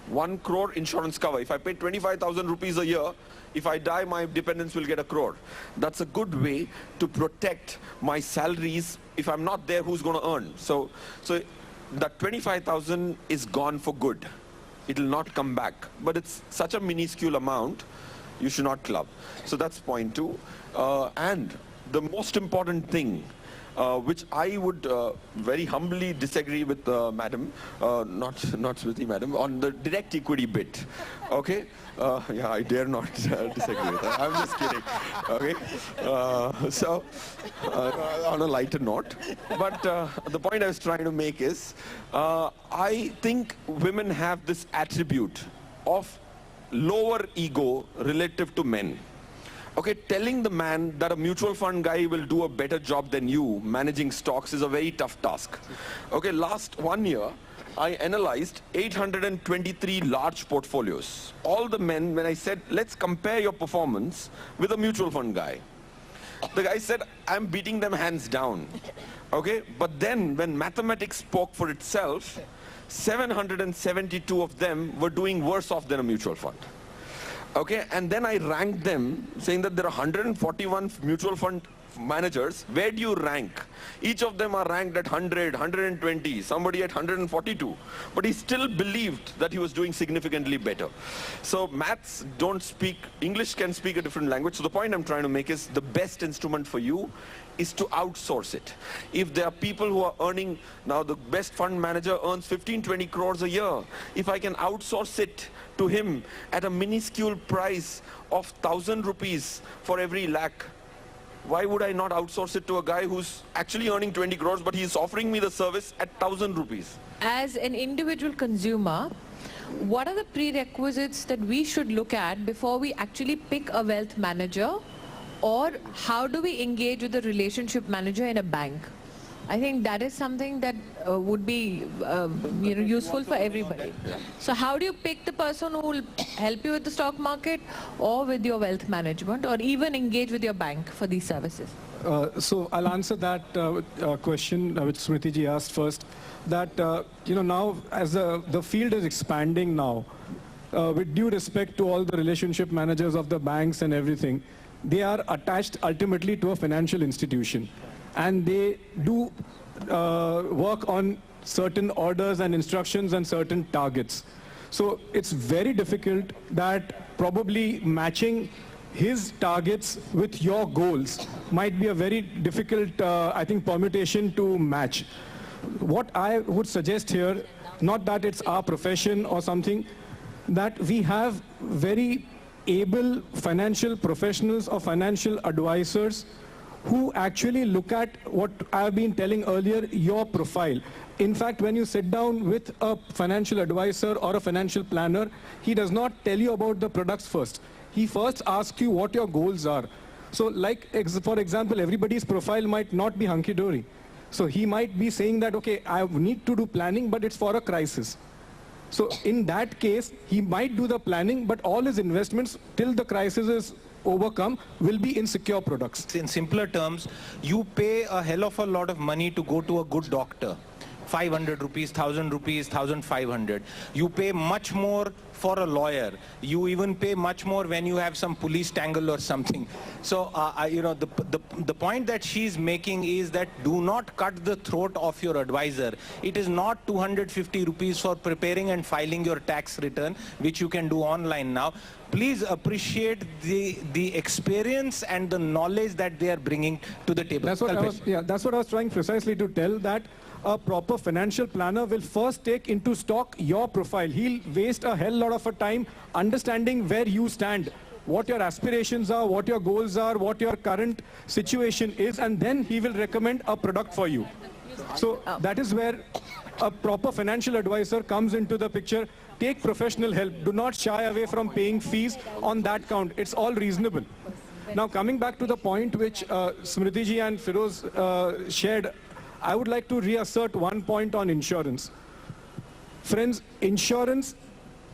1 crore insurance cover. If I pay 25,000 rupees a year, if I die, my dependents will get 1 crore. That's a good way to protect my salaries. If I'm not there, who's going to earn? So that 25,000 is gone for good. It will not come back. But it's such a minuscule amount, you should not club. So that's point two. And the most important thing, which I would very humbly disagree with Madam, not Smriti Madam, on the direct equity bit. Okay? Yeah, I dare not disagree with her. I'm just kidding. Okay? So, on a lighter note. But the point I was trying to make is, I think women have this attribute of lower ego relative to men. Okay, telling the man that a mutual fund guy will do a better job than you managing stocks is a very tough task. Okay, last 1 year, I analyzed 823 large portfolios. All the men, when I said, let's compare your performance with a mutual fund guy, the guy said, I'm beating them hands down. Okay, but then when mathematics spoke for itself, 772 of them were doing worse off than a mutual fund. Okay, and then I ranked them, saying that there are 141 mutual fund managers. Where do you rank? Each of them are ranked at 100, 120, somebody at 142. But he still believed that he was doing significantly better. So maths don't speak, English can speak a different language. So the point I'm trying to make is the best instrument for you is to outsource it. If there are people who are earning, now the best fund manager earns 15, 20 crores a year. If I can outsource it to him at a minuscule price of 1,000 rupees for every lakh, why would I not outsource it to a guy who's actually earning 20 crores, but he's offering me the service at 1,000 rupees? As an individual consumer, what are the prerequisites that we should look at before we actually pick a wealth manager? Or how do we engage with the relationship manager in a bank? I think that is something that would be useful for everybody. So how do you pick the person who will help you with the stock market or with your wealth management, or even engage with your bank for these services? So I'll answer that question which Smriti ji asked first. That now as the field is expanding now, with due respect to all the relationship managers of the banks and everything, they are attached ultimately to a financial institution, and they do work on certain orders and instructions and certain targets. So it's very difficult that probably matching his targets with your goals might be a very difficult, I think, permutation to match. What I would suggest here, not that it's our profession or something, that we have very able financial professionals or financial advisors who actually look at what I've been telling earlier, your profile. In fact, when you sit down with a financial advisor or a financial planner, he does not tell you about the products first. He first asks you what your goals are. So like, for example, everybody's profile might not be hunky-dory. So he might be saying that, okay, I need to do planning, but it's for a crisis. So in that case, he might do the planning, but all his investments till the crisis is overcome will be in secure products. In simpler terms, you pay a hell of a lot of money to go to a good doctor. 500 rupees, 1000 rupees, 1500. You pay much more for a lawyer. You even pay much more when you have some police tangle or something. So, you know, the point that she's making is that do not cut the throat of your advisor. It is not 250 rupees for preparing and filing your tax return, which you can do online now. Please appreciate the experience and the knowledge that they are bringing to the table. That's what I was trying precisely to tell, that a proper financial planner will first take into stock your profile. He'll waste a hell lot of a time understanding where you stand, what your aspirations are, what your goals are, what your current situation is, and then he will recommend a product for you. So that is where a proper financial advisor comes into the picture. Take professional help. Do not shy away from paying fees on that count. It's all reasonable. Now, coming back to the point which Smriti ji and Feroze shared, I would like to reassert one point on insurance. Friends, insurance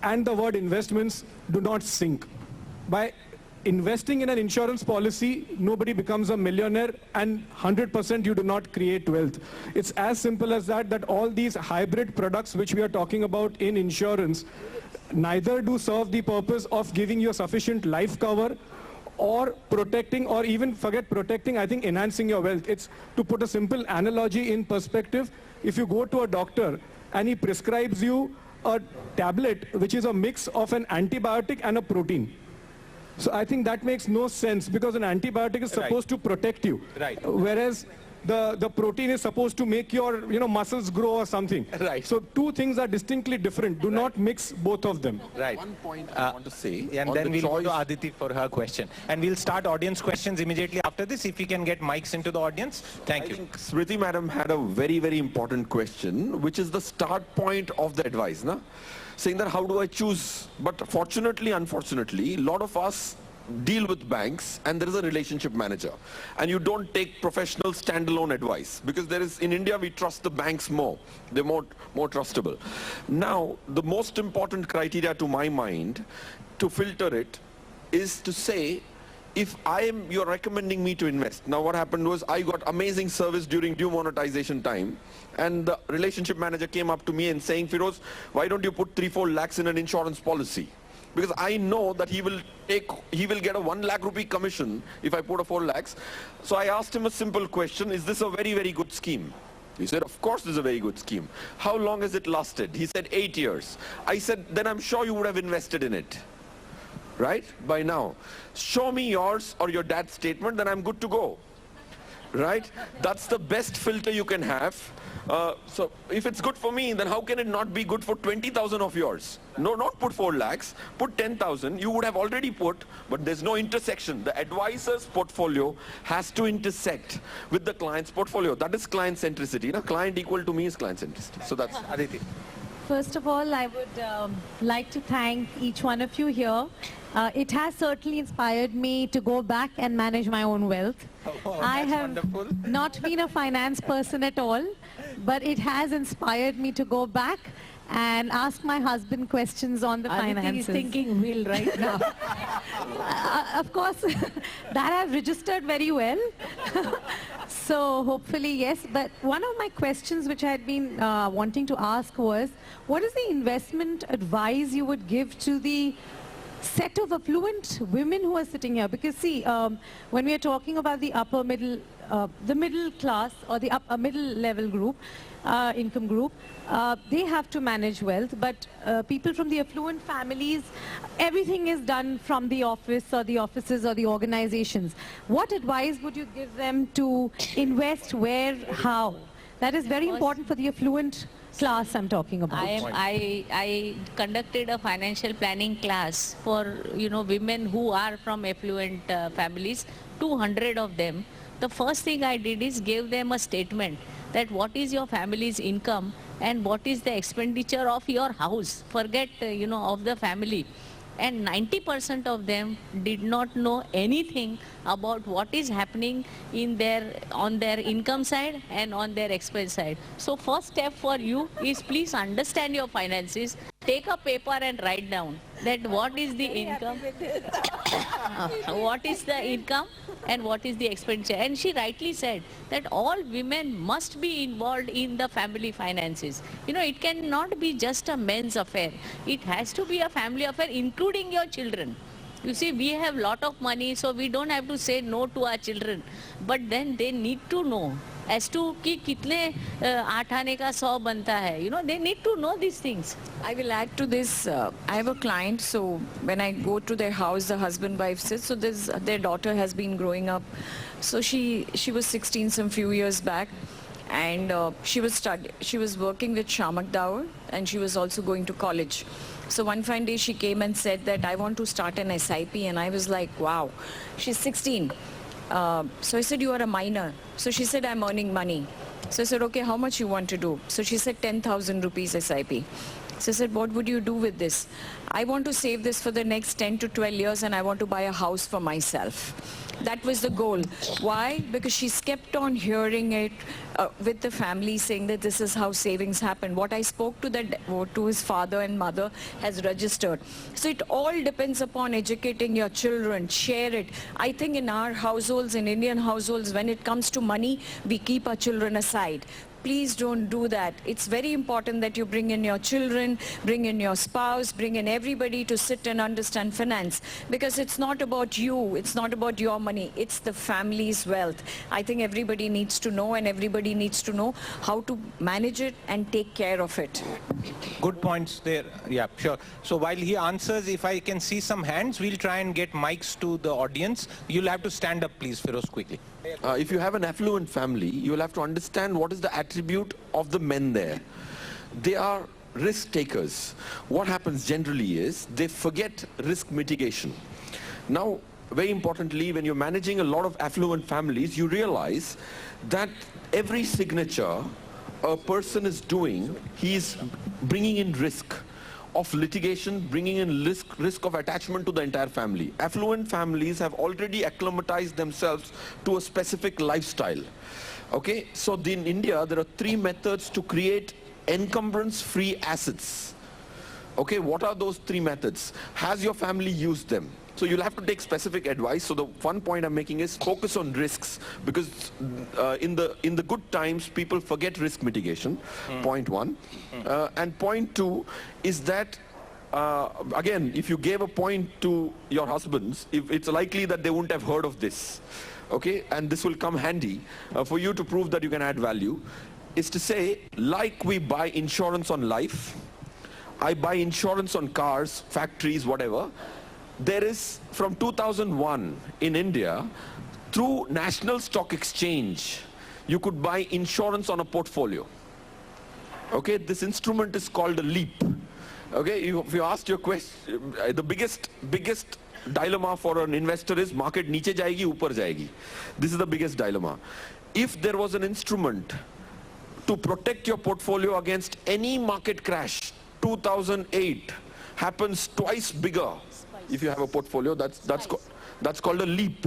and the word investments do not sync. By investing in an insurance policy, nobody becomes a millionaire, and 100% you do not create wealth. It's as simple as that, that all these hybrid products which we are talking about in insurance neither do serve the purpose of giving you a sufficient life cover or protecting, or even forget protecting, I think enhancing your wealth. It's, to put a simple analogy in perspective, if you go to a doctor and he prescribes you a tablet which is a mix of an antibiotic and a protein. So I think that makes no sense, because an antibiotic is supposed to protect you. Right. Whereas the protein is supposed to make your muscles grow or something. Right. So two things are distinctly different. Do not mix both of them. Right. One point I want to say, and then we'll go to Aditi for her question. And we'll start audience questions immediately after this, if we can get mics into the audience. Thank you. I think Smriti madam had a very, very important question, which is the start point of the advice, na? Saying that how do I choose? But fortunately, unfortunately, a lot of us deal with banks and there is a relationship manager, and you don't take professional standalone advice, because there is, in India we trust the banks more. They're more trustable. Now, the most important criteria to my mind to filter it is to say, if you're recommending me to invest. Now what happened was, I got amazing service during due monetization time, and the relationship manager came up to me and saying, Feroze, why don't you put 3-4 lakhs in an insurance policy? Because I know that he will get a 1 lakh rupee commission if I put a 4 lakhs. So I asked him a simple question, is this a very, very good scheme? He said, of course this is a very good scheme. How long has it lasted? He said 8 years. I said, then I'm sure you would have invested in it, right? By now. Show me yours or your dad's statement, then I'm good to go, right? That's the best filter you can have. So if it's good for me, then how can it not be good for 20,000 of yours? No, not put 4 lakhs, put 10,000. You would have already put, but there's no intersection. The advisor's portfolio has to intersect with the client's portfolio. That is client centricity. Now, client equal to me is client centricity. So that's Aditi. First of all, I would like to thank each one of you here. It has certainly inspired me to go back and manage my own wealth. I have not been a finance person at all, but it has inspired me to go back and ask my husband questions on the finances. He's thinking will right now. Of course, that has registered very well. So hopefully, yes. But one of my questions which I had been wanting to ask was, what is the investment advice you would give to the set of affluent women who are sitting here? Because see, when we are talking about the upper middle, the middle class or the middle level group, income group, they have to manage wealth, but people from the affluent families, everything is done from the office or the offices or the organizations. What advice would you give them to invest where, how? That is very important for the affluent class I'm talking about. I conducted a financial planning class for women who are from affluent families, 200 of them. The first thing I did is give them a statement that what is your family's income and what is the expenditure of your house. Forget of the family. And 90% of them did not know anything about what is happening on their income side and on their expense side. So first step for you is please understand your finances. Take a paper and write down that what is the income, what is the income and what is the expenditure. And she rightly said that all women must be involved in the family finances. You know, it cannot be just a men's affair. It has to be a family affair, including your children. You see, we have lot of money, so we don't have to say no to our children. But then they need to know as to कि कितने आठ आने का 100 बनता है. You know, they need to know these things. I will add to this. I have a client, so when I go to their house, the husband-wife sits. So their daughter has been growing up. So she was 16 some few years back, and she was working with Shamak Dawar, and she was also going to college. So one fine day she came and said that I want to start an SIP, and I was like, wow, she's 16. So I said, you are a minor. So she said, I'm earning money. So I said, okay, how much you want to do? So she said 10,000 rupees SIP. So I said, what would you do with this? I want to save this for the next 10 to 12 years, and I want to buy a house for myself. That was the goal. Why? Because she's kept on hearing it with the family, saying that this is how savings happen. What I spoke to his father and mother has registered. So it all depends upon educating your children, share it. I think in our households, in Indian households, when it comes to money, we keep our children aside. Please don't do that. It's very important that you bring in your children, bring in your spouse, bring in everybody to sit and understand finance. Because it's not about you, it's not about your money, it's the family's wealth. I think everybody needs to know, and everybody needs to know how to manage it and take care of it. Good points there. Yeah, sure. So while he answers, if I can see some hands, we'll try and get mics to the audience. You'll have to stand up, please, Feroze, quickly. If you have an affluent family, you will have to understand what is the attribute of the men there. They are risk takers. What happens generally is they forget risk mitigation. Now, very importantly, when you're managing a lot of affluent families, you realize that every signature a person is doing, he's bringing in risk of litigation, bringing in risk of attachment to the entire family. Affluent families have already acclimatized themselves to a specific lifestyle. Okay, so in India, there are 3 methods to create encumbrance-free assets. Okay, what are those 3 methods? Has your family used them? So you'll have to take specific advice. So the one point I'm making is focus on risks, because in the good times, people forget risk mitigation, point 1. And point 2 is that, again, if you gave a point to your husbands, it's likely that they wouldn't have heard of this. Okay, and this will come handy for you to prove that you can add value, is to say, like we buy insurance on life, I buy insurance on cars, factories, whatever. There is, from 2001 in India, through National Stock Exchange, you could buy insurance on a portfolio. Okay, this instrument is called a leap. Okay, if you asked your question, the biggest dilemma for an investor is market niche jayegi, upar jayegi. This is the biggest dilemma. If there was an instrument to protect your portfolio against any market crash, 2008 happens twice bigger. If you have a portfolio, that's called a leap.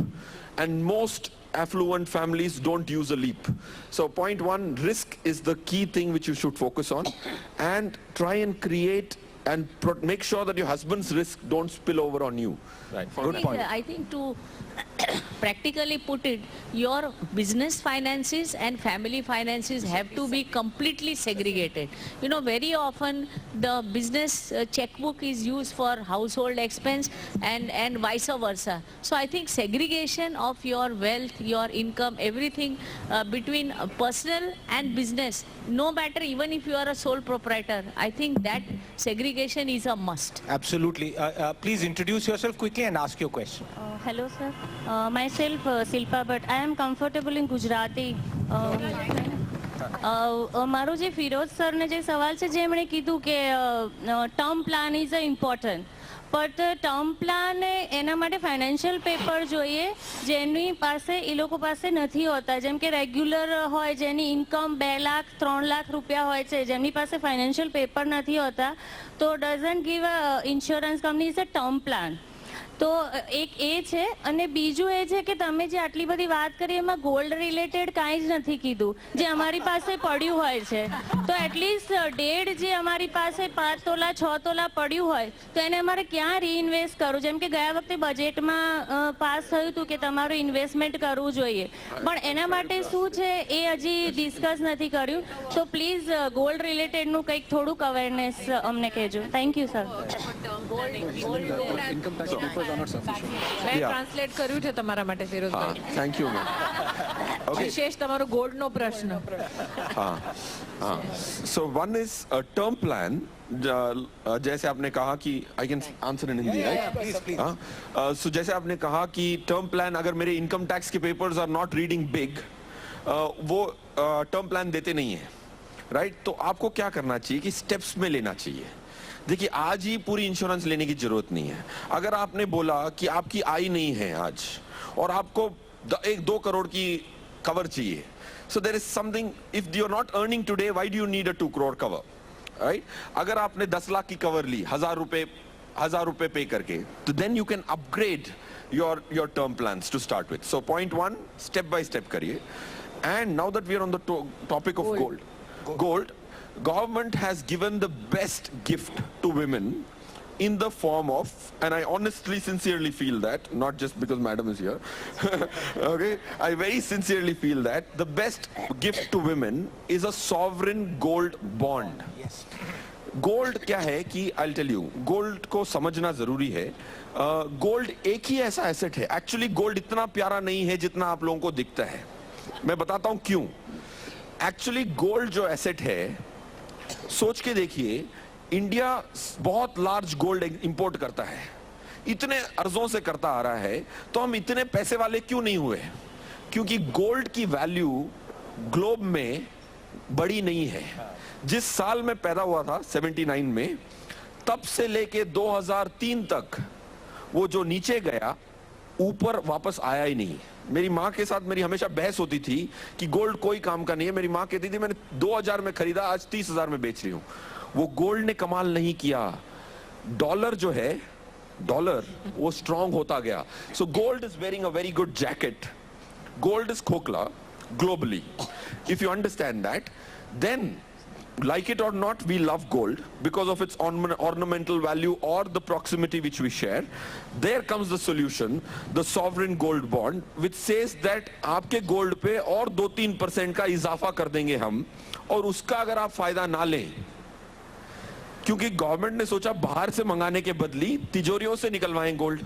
And most affluent families don't use a leap. So point 1, risk is the key thing which you should focus on, and try and create and make sure that your husband's risk don't spill over on you. Right. Good point. I think to practically put it, your business finances and family finances have to be completely segregated. You know, very often the business checkbook is used for household expense and vice versa. So I think segregation of your wealth, your income, everything between personal and business, no matter even if you are a sole proprietor, I think that segregation is a must. Absolutely. Please introduce yourself quickly and ask your question. Hello, sir. Myself, Silpa, but I am comfortable in Gujarati. મારો જે ફિરોઝ સરને જે સવાલ છે જે એમણે કીધું કે term plan is important, but term plan એના માટે ફાઇનાન્શિયલ પેપર જોઈએ જેની પાસે એ લોકો પાસે નથી હોતા. જેમ કે રેગ્યુલર હોય જેની ઇન્કમ 2 લાખ 3 લાખ રૂપિયા હોય છે, જેમની પાસે ફાઇનાન્શિયલ પેપર નથી હોતા, તો doesn't give insurance company is a term plan. તો એક એ છે અને બીજું એ છે કે તમે જે આટલી બધી વાત કરી એમાં ગોલ્ડ રિલેટેડ કાંઈ જ નથી કીધું જે અમારી પાસે પડ્યું હોય છે. તો એટલીસ્ટ ડેઢ જે અમારી પાસે 5 તોલા 6 તોલા પડ્યું હોય તો એને અમારે ક્યાં રીઇન્વેસ્ટ કરવું? જેમ કે ગયા વખતે બજેટમાં પાસ થયું હતું કે તમારું ઇન્વેસ્ટમેન્ટ કરવું જોઈએ, પણ એના માટે શું છે એ હજી ડિસ્કસ નથી કર્યું. તો પ્લીઝ ગોલ્ડ રિલેટેડનું કંઈક થોડુંક અવેરનેસ અમને કહેજો. Thank you sir. મેં ટ્રાન્સલેટ કર્યું છે તમારા માટે ફિરોઝભાઈ. Thank you ma'am. વિશેષ તમારો ગોલ્ડનો પ્રશ્ન. So one is a term plan. जैसे आपने कहा कि I can answer in Hindi, right? So जैसे आपने कहा कि टर्म प्लान अगर मेरे इनकम टैक्स के papers are not reading big, वो टर्म प्लान देते नहीं है, राइट? तो आपको क्या करना चाहिए कि स्टेप्स में लेना चाहिए. देखिए, आज ही पूरी इंश्योरेंस लेने की जरूरत नहीं है. अगर आपने बोला कि आपकी आय नहीं है आज और आपको 1-2 करोड़ की कवर चाहिए, so there is something, if you are not earning today, why do you need a 2 crore cover, right? अगर आपने 10 लाख की कवर ली 1000 रुपए पे करके, तो then you can upgrade your term plans to start with. So point 1, step by step करिए. And now that we are on the topic of gold, government has given the best gift to women in the form of, and I honestly sincerely feel that, not just because madam is here, okay, I very sincerely feel that the best gift to women is a sovereign gold bond. Yes. Gold क्या है कि I'll tell you, gold को समझना जरूरी है. Gold एक ही ऐसा asset है. एक्चुअली गोल्ड इतना प्यारा नहीं है जितना आप लोगों को दिखता है. मैं बताता हूं क्यों. एक्चुअली गोल्ड जो एसेट है, सोच के देखिए, इंडिया बहुत लार्ज गोल्ड इंपोर्ट करता है, इतने अर्जों से करता आ रहा है, तो हम इतने पैसे वाले क्यों नहीं हुए? क्योंकि गोल्ड की वैल्यू ग्लोब में बड़ी नहीं है. जिस साल में पैदा हुआ था 79 में, तब से लेके 2003 तक वो जो नीचे गया, ऊपर वापस आया ही नहीं. मेरी माँ के साथ मेरी हमेशा बहस होती थी कि गोल्ड कोई काम का नहीं है. मेरी माँ कहती थी मैंने 2000 में खरीदा, आज 30,000 में बेच रही हूँ. वो गोल्ड ने कमाल नहीं किया. डॉलर जो है, डॉलर वो स्ट्रांग होता गया. So gold is wearing a very good jacket. Gold is खोखला globally. If you understand that, then like it or not, we love gold because of its ornamental value or the proximity which we share. There comes the solution, the sovereign gold bond, which says that आपके gold पे और 2-3% का इजाफा कर देंगे हम, और उसका अगर आप फायदा ना लें, क्योंकि गवर्नमेंट ने सोचा बाहर से मंगाने के बदली तिजोरियों से निकलवाएं gold,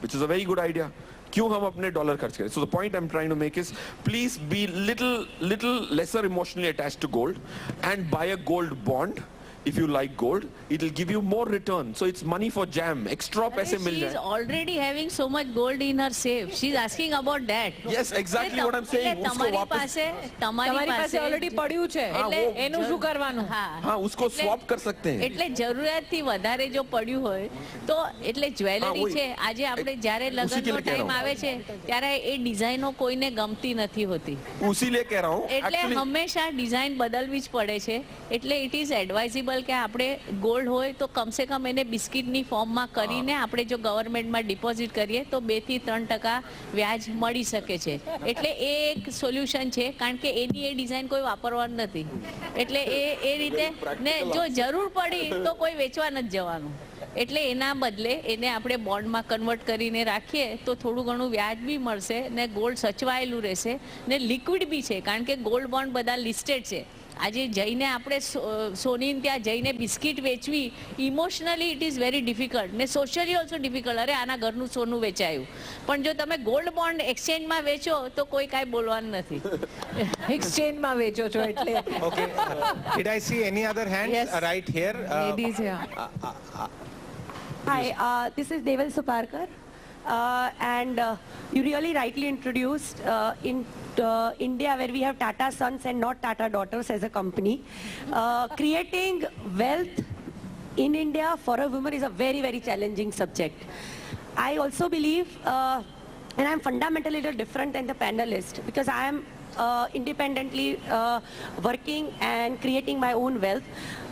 which is a very good idea. क्यों हम अपने डॉलर खर्च करें? So the point I'm trying to make is, please be little lesser emotionally attached to gold and buy a gold bond. If you like gold, it will give you more return. So it's money for jam. Extra पैसे मिल जाए. She is already having so much gold in her safe. She is asking about that. Yes, exactly what I'm saying. उसको वापस તમારી પાસે already પડ્યું છે, એટલે એનું શું કરવાનું? हाँ, उसको swap कर सकते हैं. એટલે જરૂરિયાતથી વધારે જો પડ્યું હોય તો, એટલે જ્વેલરી છે, આજે આપણે જ્યારે લગ્નનો ટાઈમ આવે છે ત્યારે એ ડિઝાઇનો કોઈને ગમતી નથી હોતી. उसीलिए कह रहा हूँ. એટલે હંમેશા ડિઝાઇન બદલવી જ પડે છે. એટલે ઇટ ઇઝ એડવાઇઝેબલ કે આપણે ગોલ્ડ હોય તો કમસે કમ એને બિસ્કિટની ફોર્મમાં કરીને આપણે જો ગવર્મેન્ટમાં ડિપોઝિટ કરીએ તો 2-3% વ્યાજ મળી શકે છે. એટલે એ એક સોલ્યુશન છે, કારણ કે એની એ ડિઝાઇન કોઈ વાપરવાનું નથી. એટલે એ રીતે ને જો જરૂર પડી તો કોઈ વેચવા નથી જવાનું. એટલે એના બદલે એને આપણે બોન્ડમાં કન્વર્ટ કરીને રાખીએ તો થોડું ઘણું વ્યાજ બી મળશે ને ગોલ્ડ સચવાયેલું રહેશે ને લિક્વિડ બી છે, કારણ કે ગોલ્ડ બોન્ડ બધા લિસ્ટેડ છે. આજે જઈને આપણે સોનીને ત્યાં જઈને બિસ્કિટ વેચવી, emotionally it is very difficult ને સોશિયલી ઓલ્સો ડિફિકલ્ટ. અરે આના ઘરનું સોનું વેચાયું, પણ જો તમે ગોલ્ડ બોન્ડ એક્સચેન્જમાં વેચો તો કોઈ કાંઈ બોલવાનું નથી. એક્સચેન્જમાં વેચો છો એટલે. Okay. Did I see any other hands? Yes. Right here. Ladies here. Hi, this is Deval Suparkar. And you really rightly introduced in India, where we have Tata Sons and not Tata Daughters as a company. Creating wealth in India for a woman is a very, very challenging subject. I also believe and I'm fundamentally different than the panelist because I am independently working and creating my own wealth.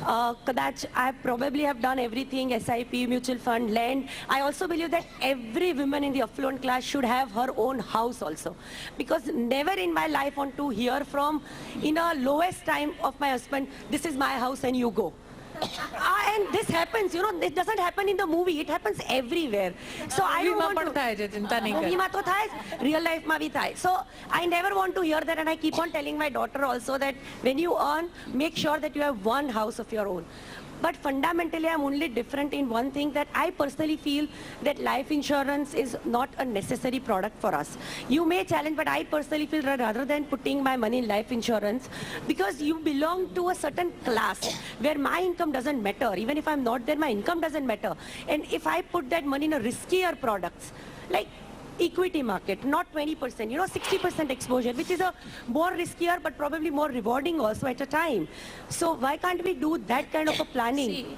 Kadach, I probably have done everything, SIP, mutual fund, land. I also believe that every woman in the affluent class should have her own house also. Because never in my life want to hear from, in a lowest time of my husband, this is my house and you go. And this happens, it doesn't happen in the movie, it happens everywhere. So I don't want to... Movie ma to thai, real life ma bhi thai. So I never want to hear that, and I keep on telling my daughter also that when you earn, make sure that you have one house of your own. But fundamentally, I'm only different in one thing, that I personally feel that life insurance is not a necessary product for us. You may challenge, but I personally feel that rather than putting my money in life insurance, because you belong to a certain class where my income doesn't matter. Even if I'm not there, my income doesn't matter. And if I put that money in a riskier products, like equity market, not 20%, 60% exposure, which is a more riskier but probably more rewarding also at a time. So why can't we do that kind of a planning?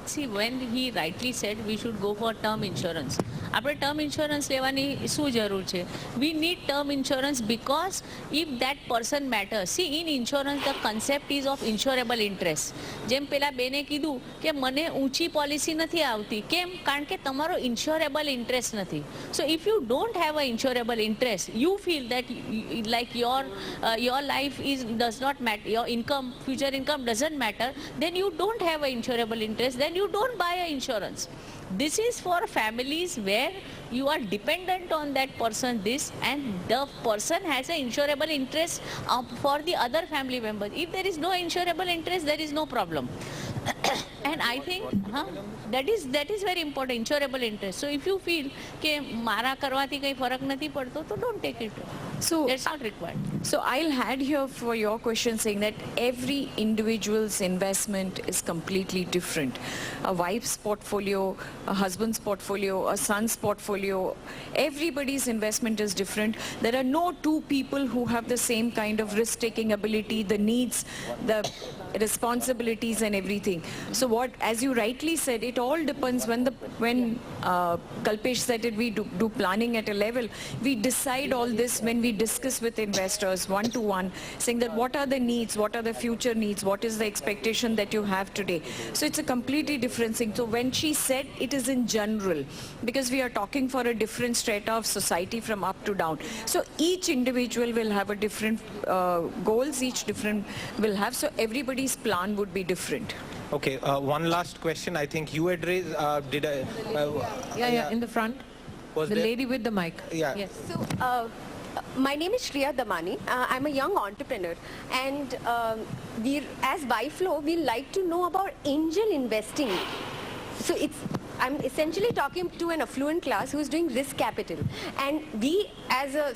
See, when he rightly said we should go for term insurance. આપણે term insurance લેવાની શું જરૂર છે? We need term insurance because if that person matters. See, in insurance the concept is of insurable interest. જેમ પેલા બેને કીધું કે મને ઊંચી પોલિસી નથી આવતી. કેમ? કારણ કે તમારો insurable interest નથી. So if you don't have an insurable interest, you feel that like your life does not matter, your income, future income doesn't matter, then you don't have an insurable interest, then you don't buy an insurance. This is for families where you are dependent on that person, and the person has an insurable interest for the other family members. If there is no insurable interest, there is no problem. And I think that is very important, insurable interest. So if you feel કે મારા કરવાથી કઈ ફરક નથી પડતો, તો don't take it. So that's not required. So I'll add here for your question saying that every individual's investment is completely different. A wife's portfolio, a husband's portfolio, a son's portfolio, everybody's investment is different. There are no two people who have the same kind of risk-taking ability, the needs, the responsibilities and everything. So what, as you rightly said, it all depends when Kalpesh said it, we do planning at a level. We decide all this when we discuss with investors one-to-one, saying that what are the needs, what are the future needs, what is the expectation that you have today. So it's a completely different thing. So when she said it is in general, because we are talking for a different strata of society from up to down. So each individual will have a different goals, each different will have, so everybody's plan would be different. Okay, one last question. I think you had raised, Yeah, in the front. Was the there? lady with the mic. Yeah. Yes. So, my name is Shriya Damani. I'm a young entrepreneur, and as Biflow, we like to know about angel investing. So I'm essentially talking to an affluent class who's doing risk capital, and we, as a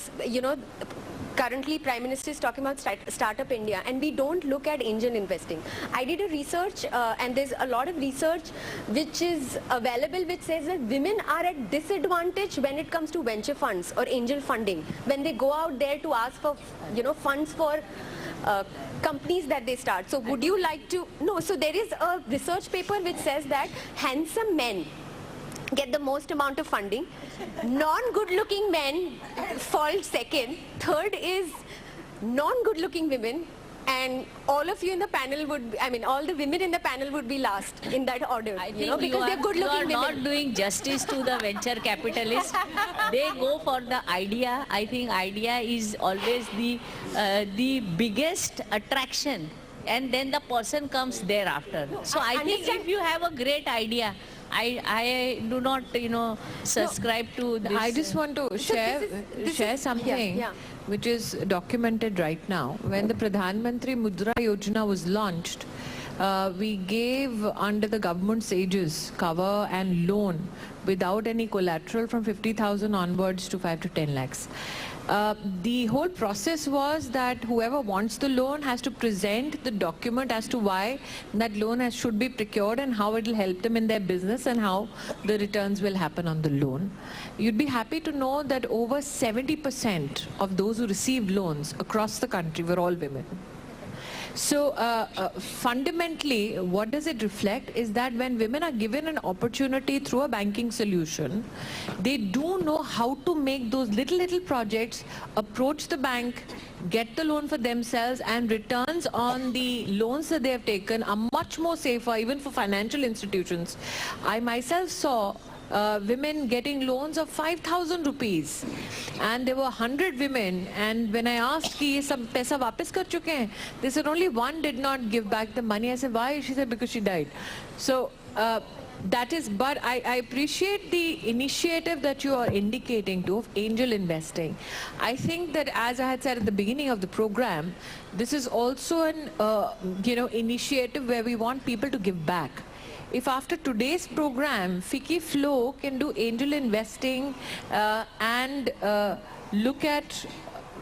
currently Prime Minister is talking about Startup India, and we don't look at angel investing. I did a research, and there's a lot of research which is available which says that women are at disadvantage when it comes to venture funds or angel funding, when they go out there to ask for funds for companies that they start. So would you like to know? So there is a research paper which says that handsome men get the most amount of funding, non-good looking men fall second, third is non-good looking women, and all of you in the panel would, all the women in the panel would be last in that order, because they're good looking women. You are not doing justice to the venture capitalists. They go for the idea. I think idea is always the biggest attraction, and then the person comes thereafter. So I think if you have a great idea, I do not, subscribe to this. I just want to share something which is documented right now. When the Pradhan Mantri Mudra Yojana was launched, we gave under the government's aegis cover and loan without any collateral from 50,000 onwards to 5 to 10 lakhs. The whole process was that whoever wants the loan has to present the document as to why that loan should be procured and how it will help them in their business and how the returns will happen on the loan. You'd be happy to know that over 70% of those who received loans across the country were all women. So fundamentally, what does it reflect is that when women are given an opportunity through a banking solution, they do know how to make those little projects, approach the bank, get the loan for themselves, and returns on the loans that they have taken are much more safer even for financial institutions. I myself saw women getting loans of 5,000 rupees, and there were 100 women, and when I asked कि ये सब पैसा वापस कर चुके हैं, they said only one did not give back the money. I said why? She said because she died. So that is, but I appreciate the initiative that you are indicating to of angel investing. I think that, as I had said at the beginning of the program, this is also an initiative where we want people to give back. If after today's program, Ficky Flo can do angel investing and look at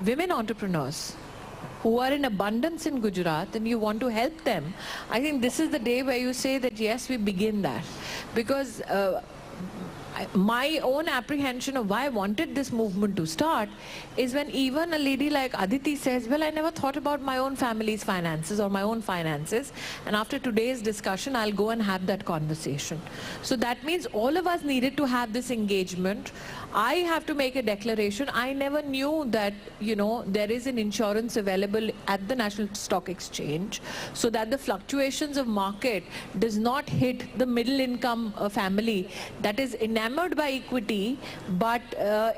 women entrepreneurs who are in abundance in Gujarat and you want to help them, I think this is the day where you say that yes, we begin that. Because my own apprehension of why I wanted this movement to start is when even a lady like Aditi says, well, I never thought about my own family's finances or my own finances, and after today's discussion, I'll go and have that conversation. So that means all of us needed to have this engagement. I have to make a declaration. I never knew that, there is an insurance available at the National Stock Exchange so that the fluctuations of market does not hit the middle income family that is enamored by equity but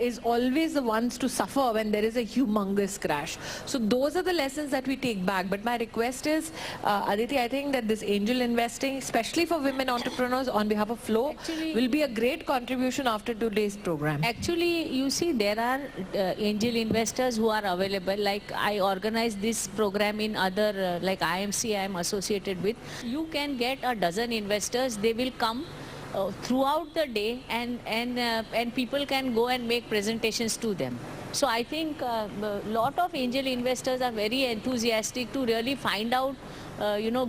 is always the ones to suffer when there is a humongous crash. So those are the lessons that we take back. But my request is, Aditi, I think that this angel investing, especially for women entrepreneurs on behalf of Flo, will be a great contribution after today's program. Actually, you see, there are angel investors who are available. Like I organize this program in other, like IMC I am associated with. You can get a dozen investors. They will come throughout the day, and people can go and make presentations to them. So I think a lot of angel investors are very enthusiastic to really find out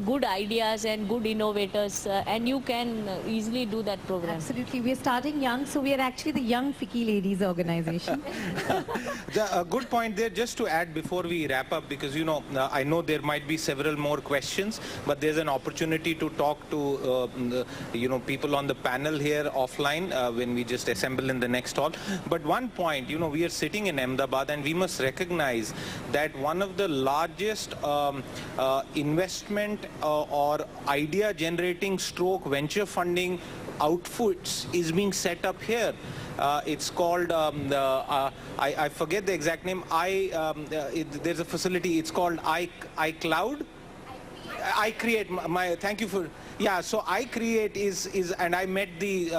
good ideas and good innovators, and you can easily do that program. Absolutely. We are starting young, so we are actually the Young Ficky Ladies organization. A good point there, just to add before we wrap up, because I know there might be several more questions, but there's an opportunity to talk to people on the panel here offline when we just assemble in the next hall. But one point, we are sitting in Ahmedabad, and we must recognize that one of the largest investment or idea generating stroke venture funding outfits is being set up here. It's called, I forget the exact name, there's a facility, it's called iCloud. I create, thank you for, yeah, so I create is and I met the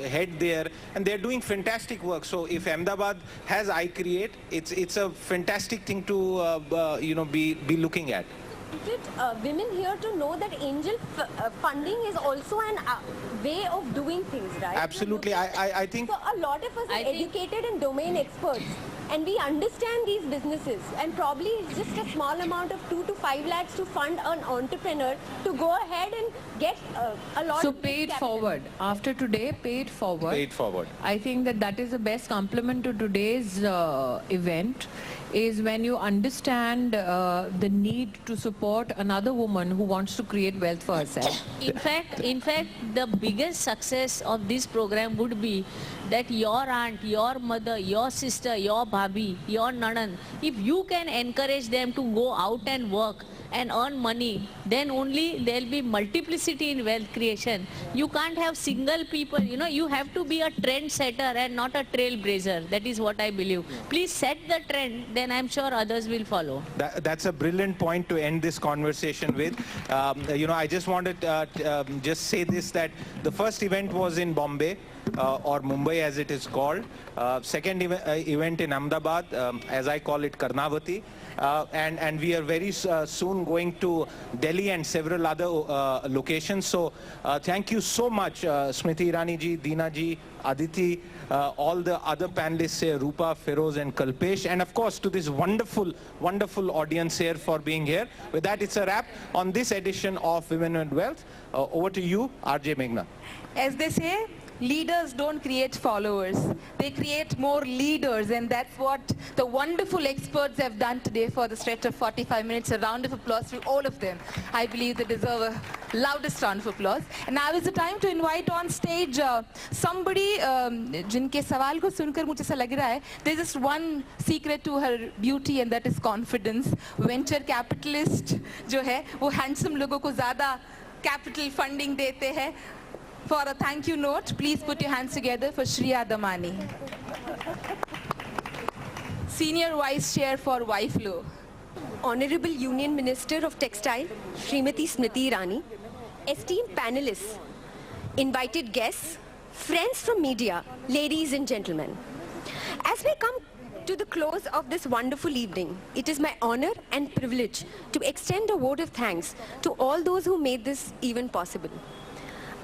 head there, and they're doing fantastic work. So if Ahmedabad has I create, it's a fantastic thing to, be looking at. Is it women here to know that angel funding is also an way of doing things, right? Absolutely. I think... So a lot of us are educated and domain experts, and we understand these businesses, and probably it's just a small amount of 2 to 5 lakhs to fund an entrepreneur to go ahead and get a lot so of... pay it forward. After today, pay it forward. Pay it forward. I think that is the best compliment to today's event, is when you understand the need to support another woman who wants to create wealth for herself. In fact, the biggest success of this program would be that your aunt, your mother, your sister, your bhabhi, your nanan, if you can encourage them to go out and work and earn money, then only there will be multiplicity in wealth creation. You can't have single people, you have to be a trend setter and not a trailblazer. That is what I believe. Please set the trend, then I'm sure others will follow. That's a brilliant point to end this conversation with. I just wanted to just say this, that the first event was in Bombay, or Mumbai as it is called. Second event in Ahmedabad, as I call it, Karnavati. And we are very soon going to Delhi and several other locations. So thank you so much, Smriti Irani ji, Deena ji, Aditi, all the other panelists here, Rupa, Feroze and Kalpesh, and of course to this wonderful, wonderful audience here for being here. With that, it's a wrap on this edition of Women and Wealth. Over to you, RJ Meghna. As they say, leaders don't create followers. They create more leaders, and that's what the wonderful experts have done today for the stretch of 45 minutes. A round of applause to all of them. I believe they deserve a loudest round of applause. And now is the time to invite on stage somebody जिनके सवाल को सुनकर मुझे ऐसा लग रहा है there's just one secret to her beauty, and that is confidence. Venture capitalist जो है वो handsome लोगों को ज़्यादा capital funding देते हैं. For a thank you note, please put your hands together for Shriya Damani, Senior Vice Chair for WIFLO. Honorable Union Minister of Textile, Srimati Smriti Irani, esteemed panelists, invited guests, friends from media, ladies and gentlemen. As we come to the close of this wonderful evening, it is my honor and privilege to extend a vote of thanks to all those who made this event possible.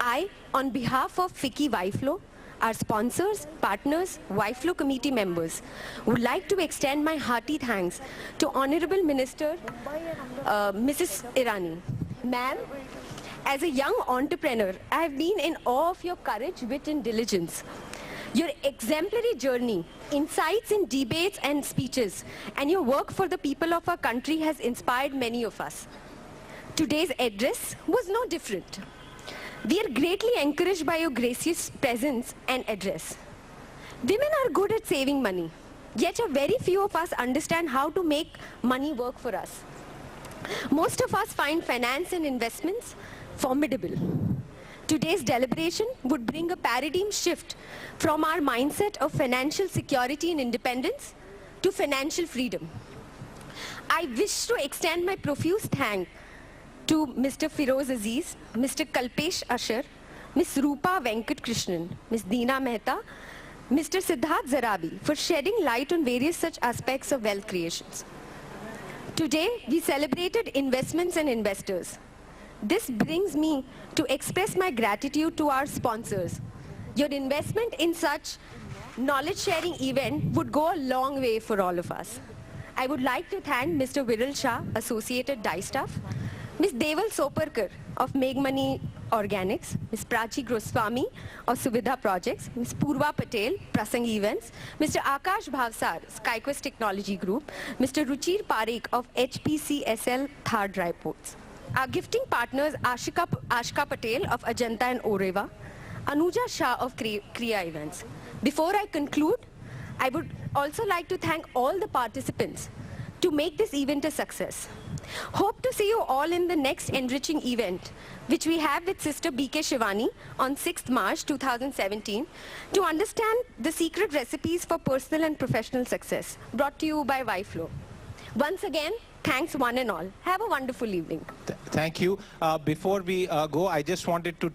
I, on behalf of FICCI WIFLO, our sponsors, partners, WIFLO committee members, would like to extend my hearty thanks to Honorable Minister Mrs. Irani. Ma'am, as a young entrepreneur, I have been in awe of your courage, wit and diligence. Your exemplary journey, insights in debates and speeches, and your work for the people of our country has inspired many of us. Today's address was no different. We are greatly encouraged by your gracious presence and address. Women are good at saving money, yet a very few of us understand how to make money work for us. Most of us find finance and investments formidable. Today's deliberation would bring a paradigm shift from our mindset of financial security and independence to financial freedom. I wish to extend my profuse thanks to Mr. Feroze Aziz, Mr. Kalpesh Asher, Ms. Rupa Venkat Krishnan, Ms. Deena Mehta, Mr. Siddharth Zarabi for shedding light on various such aspects of wealth creations. Today, we celebrated investments and investors. This brings me to express my gratitude to our sponsors. Your investment in such knowledge-sharing event would go a long way for all of us. I would like to thank Mr. Viral Shah, Associated Dye Staff, Ms. Deval Soparkar of Make Money Organics, Ms. Prachi Goswami of Suvidha Projects, Ms. Purva Patel, Prasang Events, Mr. Akash Bhavsar, SkyQuest Technology Group, Mr. Ruchir Parekh of HPCSL Thar Dry Ports. Our gifting partners Ashika Patel of Ajanta and Oreva, Anuja Shah of Kriya Events. Before I conclude, I would also like to thank all the participants to make this event a success. Hope to see you all in the next enriching event, which we have with Sister B.K. Shivani on 6th March 2017 to understand the secret recipes for personal and professional success, brought to you by WIFLO. Once again, thanks one and all. Have a wonderful evening. Thank you. Before we go, I just wanted to,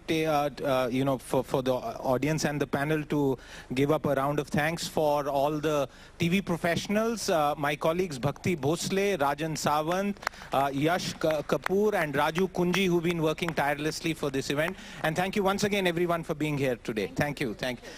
for the audience and the panel to give up a round of thanks for all the TV professionals, my colleagues Bhakti Bhosle, Rajan Sawant, Yash Kapoor and Raju Kunji, who've been working tirelessly for this event. And thank you once again, everyone, for being here today. Thank you. Thank you.